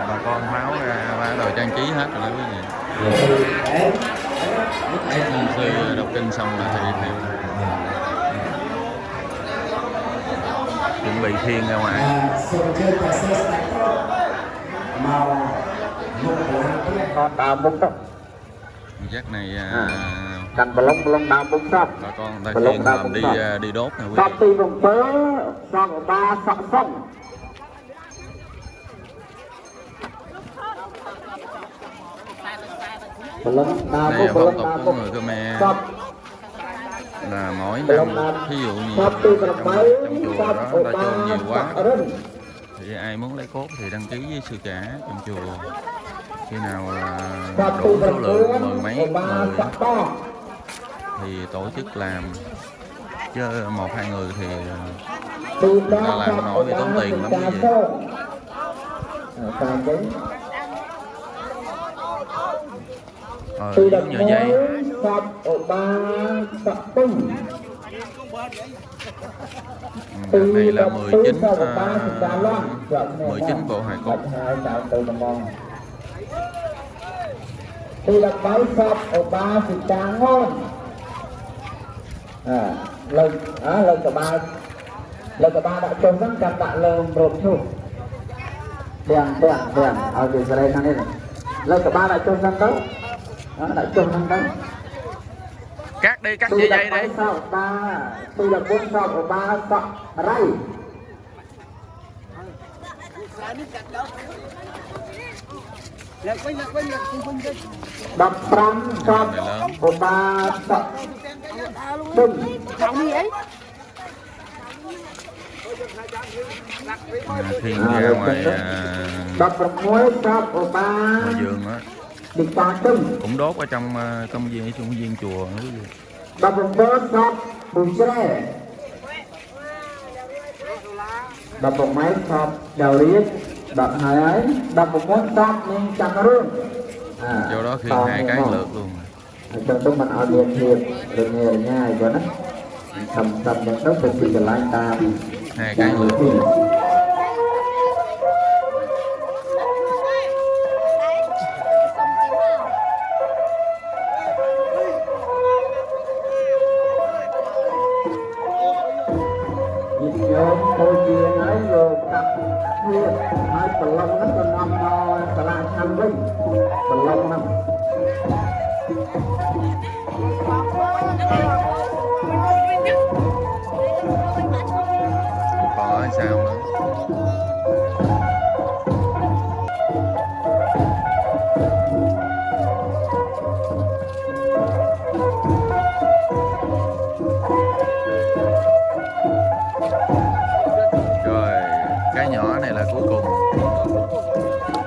Bà con tháo ra ba đồ trang trí hết rồi đó quý vị. Sư đọc kinh xong là thầy theo chuẩn bị thiên ra ngoài. Giác này bà con ta thiên làm đi đốt nè quý vị. Đây là phong tục của người Khmer là mỗi năm ví dụ như trong chùa đó ta chôn nhiều quá thì ai muốn lấy cốt thì đăng ký với sư trả trong chùa khi nào đủ số lượng mười mấy người thì tổ chức làm, chứ 1-2 người thì ta làm nổi bị tốn tiền lắm cái gì. Dưới nhờ dây đợt này là 19 bộ hài cốt.
Thì là bái sập ở ba thì càng ngon. Lần cả ba đã trông rất cảm tạ lờm rộn thu. Đèn, ở dưới đây thằng này này. Lần cả ba đã trông rất đó. Đã trông rất đó.
Cắt đi, cắt dây dây đi.
Tôi là 4 sọc ở 3 sọc ray. Đập răng sọc ở 3 sọc đừng
thiên ra ngoài
đập muối sọc ở 3
vườn á cũng đốt ở trong công viên chùa nữa.
Đập muối sọc bùn tre, đập máy sọc đào liếc, đập hai ấy, đập muối sọc nên chẳng rương.
Chỗ đó khiêng 2 cái lượt luôn.
Cho tôi mình ở điện hiệp rồi nghề nhai cho nó thầm những đất thực sự là anh ta
2 cái lượt.
Tôi chia ấy rồi cặp huyết hai phần lông nó còn nằm cả là thằng vinh phần lông nằm
Có sao nữa. Cái nhỏ này là cuối cùng,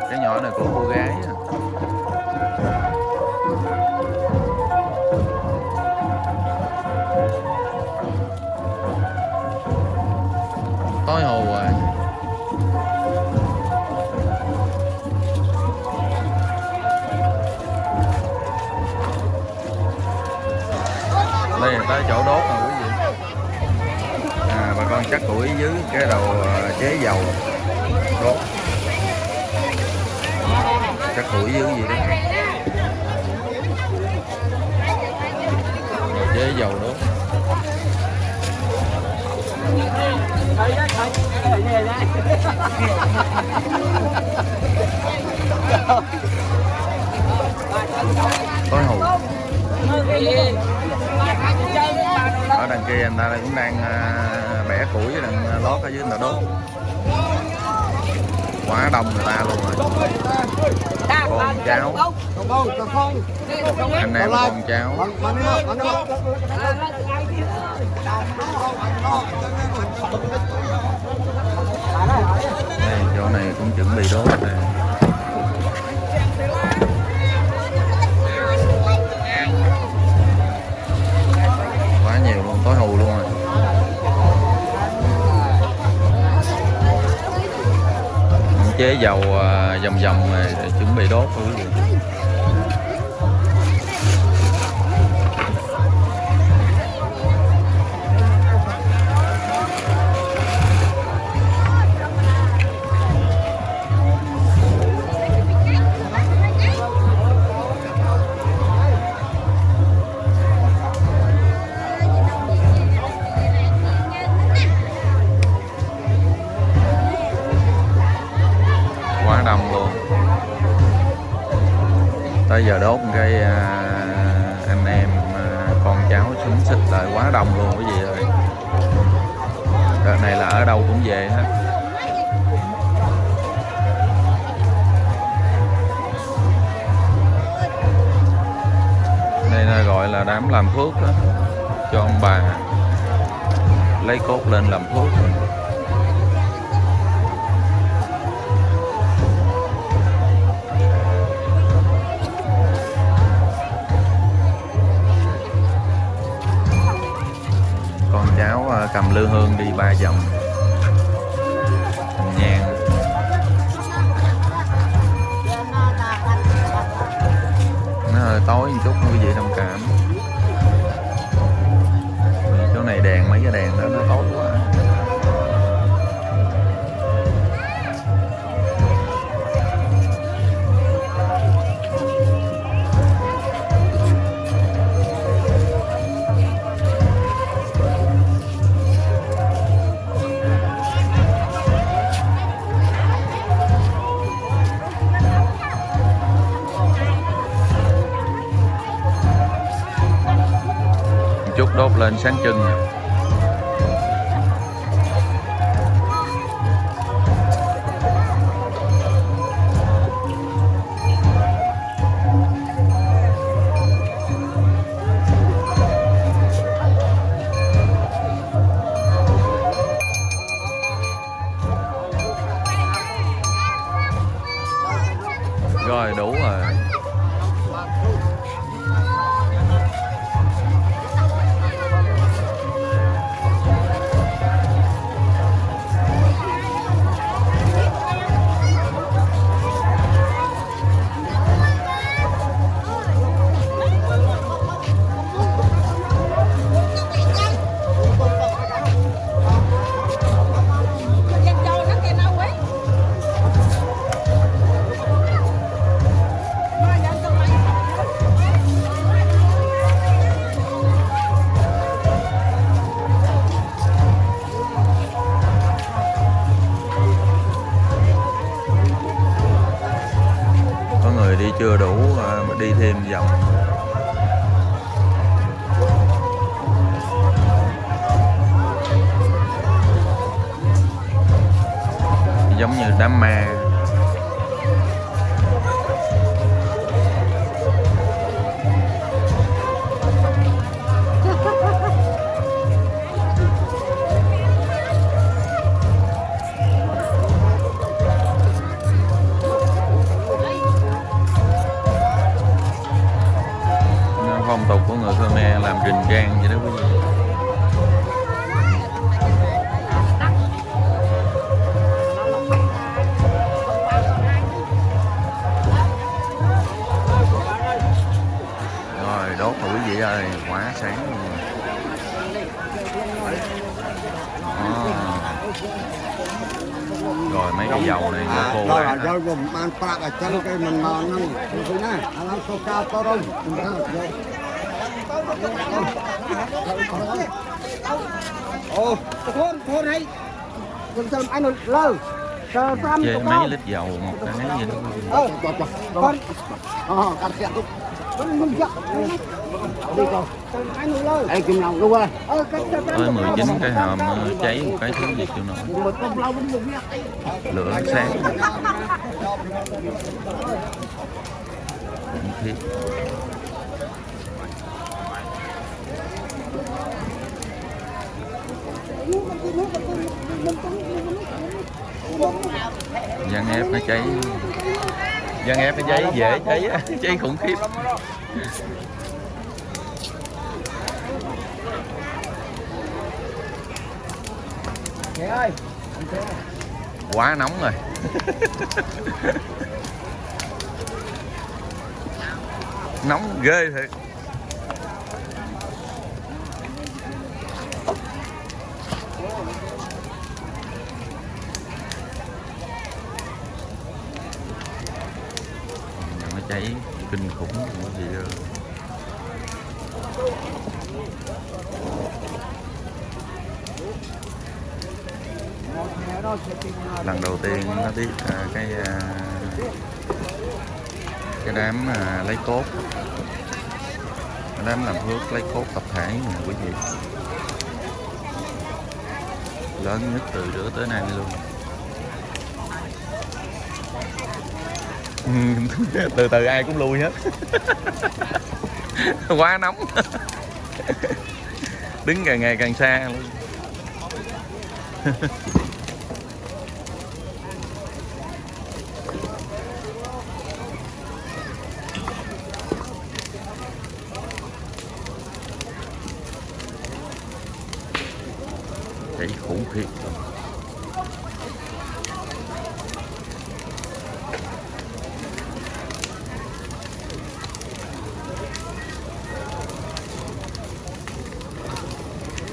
cái nhỏ này của cô gái. Tối hồ rồi. Đây là tới chỗ đốt rồi quý vị. Bà con chắc củi dưới cái đầu chế dầu đốt, chắc củi dưới gì đó rồi chế dầu đốt. Tối hù ở đằng kia anh ta cũng đang bẻ củi với đang lót ở dưới người ta đốt. Quá đông người ta luôn rồi. Con cháu anh em con cháu. Đây, chỗ này cũng chuẩn bị đốt nè. Quá nhiều luôn, tối hù luôn rồi. Chế dầu vòng vòng này để chuẩn bị đốt quý vị. Quá đông luôn. Tới giờ đốt cái anh em con cháu xúm xích lại quá đông luôn quý vị ơi. Đợt này là ở đâu cũng về hết. Đây là gọi là đám làm phước đó, cho ông bà lấy cốt lên làm phước. cháu cầm lư hương đi 3 vòng nhang. Nó hơi tối một chút quý vị thông cảm, chỗ này đèn, mấy cái đèn đó nó tối quá. Chút đốt lên sáng trưng. Rồi đủ rồi. Đi chưa đủ mà đi thêm vòng. Giống như đám ma. Phong tục của người Khmer làm rình rang vậy đó quý vị. Rồi đốt rồi quý vị ơi, quá sáng luôn. Rồi mấy cái dầu này nó khô rã. Chế mấy lít dầu một cái vậy đó. Ơi 19 cái hòm cháy một cái thứ gì kêu nổi. Lửa sáng. Thiết. Giăng ép nó cháy. Giăng ép nó cháy dễ cháy á, cháy khủng khiếp. Quá nóng rồi. Nóng ghê thiệt. Nó cháy kinh khủng quá gì đâu. Lần đầu tiên nó biết cái đám lấy cốt, cái đám làm phước lấy cốt tập thể nè quý vị, lớn nhất từ trước tới nay luôn. Từ từ ai cũng lui hết. Quá nóng. Đứng càng ngày càng xa luôn. Cháy khủng khiếp.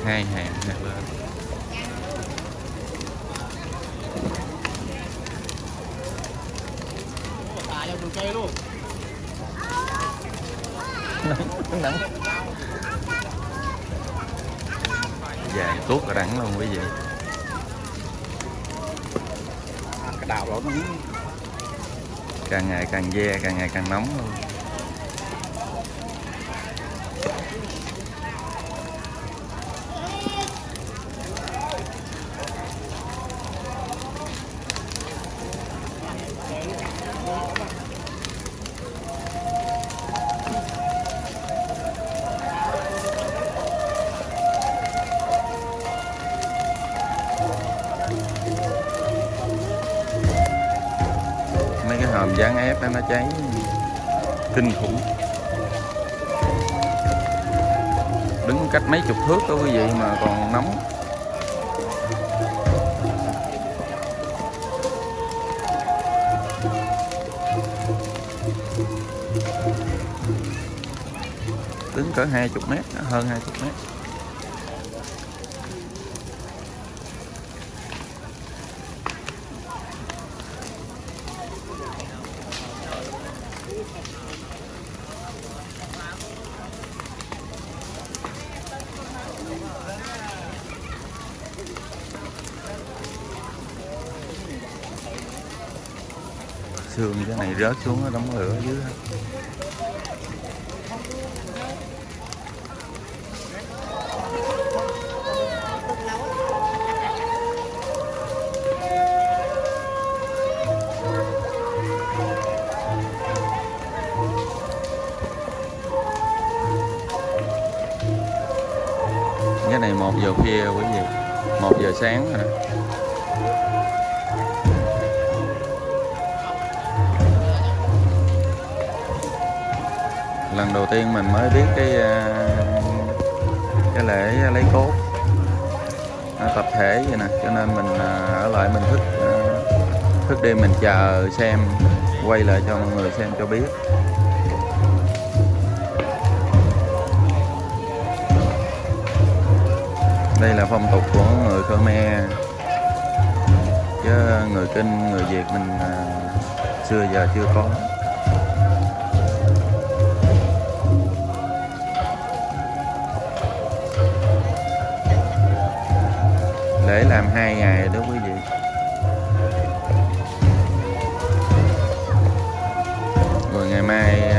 Hai hàng nhặt lên. Nắng. Dài tuốt cả đắng luôn quý vị.
Cái đào đó nó
Càng ngày càng ve, càng ngày càng nóng luôn. Mấy cái hòm dán ép nó cháy kinh khủng. Đứng cách mấy chục thước đó quý vị mà còn nóng. Đứng cỡ 20 mét, hơn 20 mét. Sương cái này rớt xuống nó đóng lửa ở dưới. Cái này 1 giờ khuya quý vị, 1 giờ sáng rồi. Lần đầu tiên mình mới biết cái lễ lấy cốt tập thể vậy nè, cho nên mình ở lại mình thức đêm mình chờ xem, quay lại cho mọi người xem cho biết. Đây là phong tục của người Khmer, chứ người Kinh, người Việt mình xưa giờ chưa có. Lễ làm 2 ngày đó quý vị. Rồi ngày mai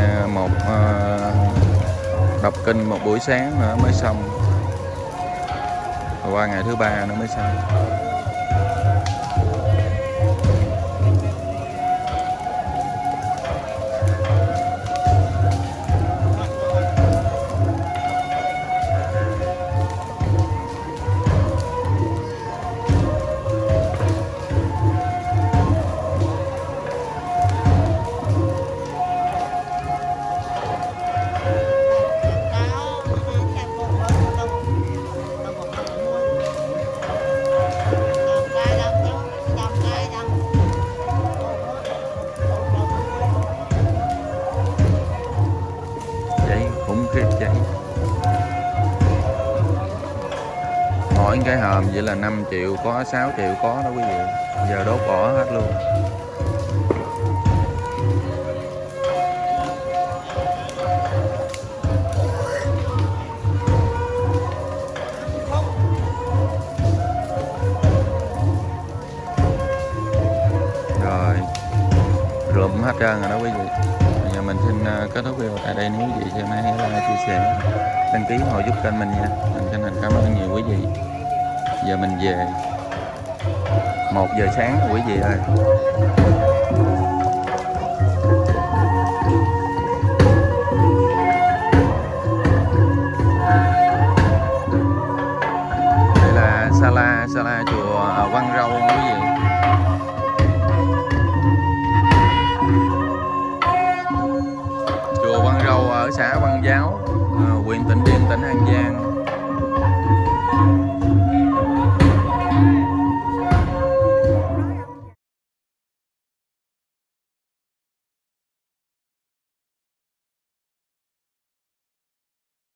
đọc kinh một buổi sáng nữa mới xong. Rồi qua ngày thứ 3 nữa mới xong. Mỗi cái hòm vậy là 5 triệu có, 6 triệu có đó quý vị. Giờ đốt bỏ hết luôn. Rồi rụm hết trơn rồi đó quý vị. Giờ mình xin kết thúc video tại đây. Nếu quý vị xem hay like, chia sẻ, đăng ký họ giúp kênh mình nha. Mình chân thành cảm ơn nhiều quý vị. Giờ mình về 1 giờ sáng rồi quý vị ơi. Đây là Sala chùa Quăng Râu quý vị.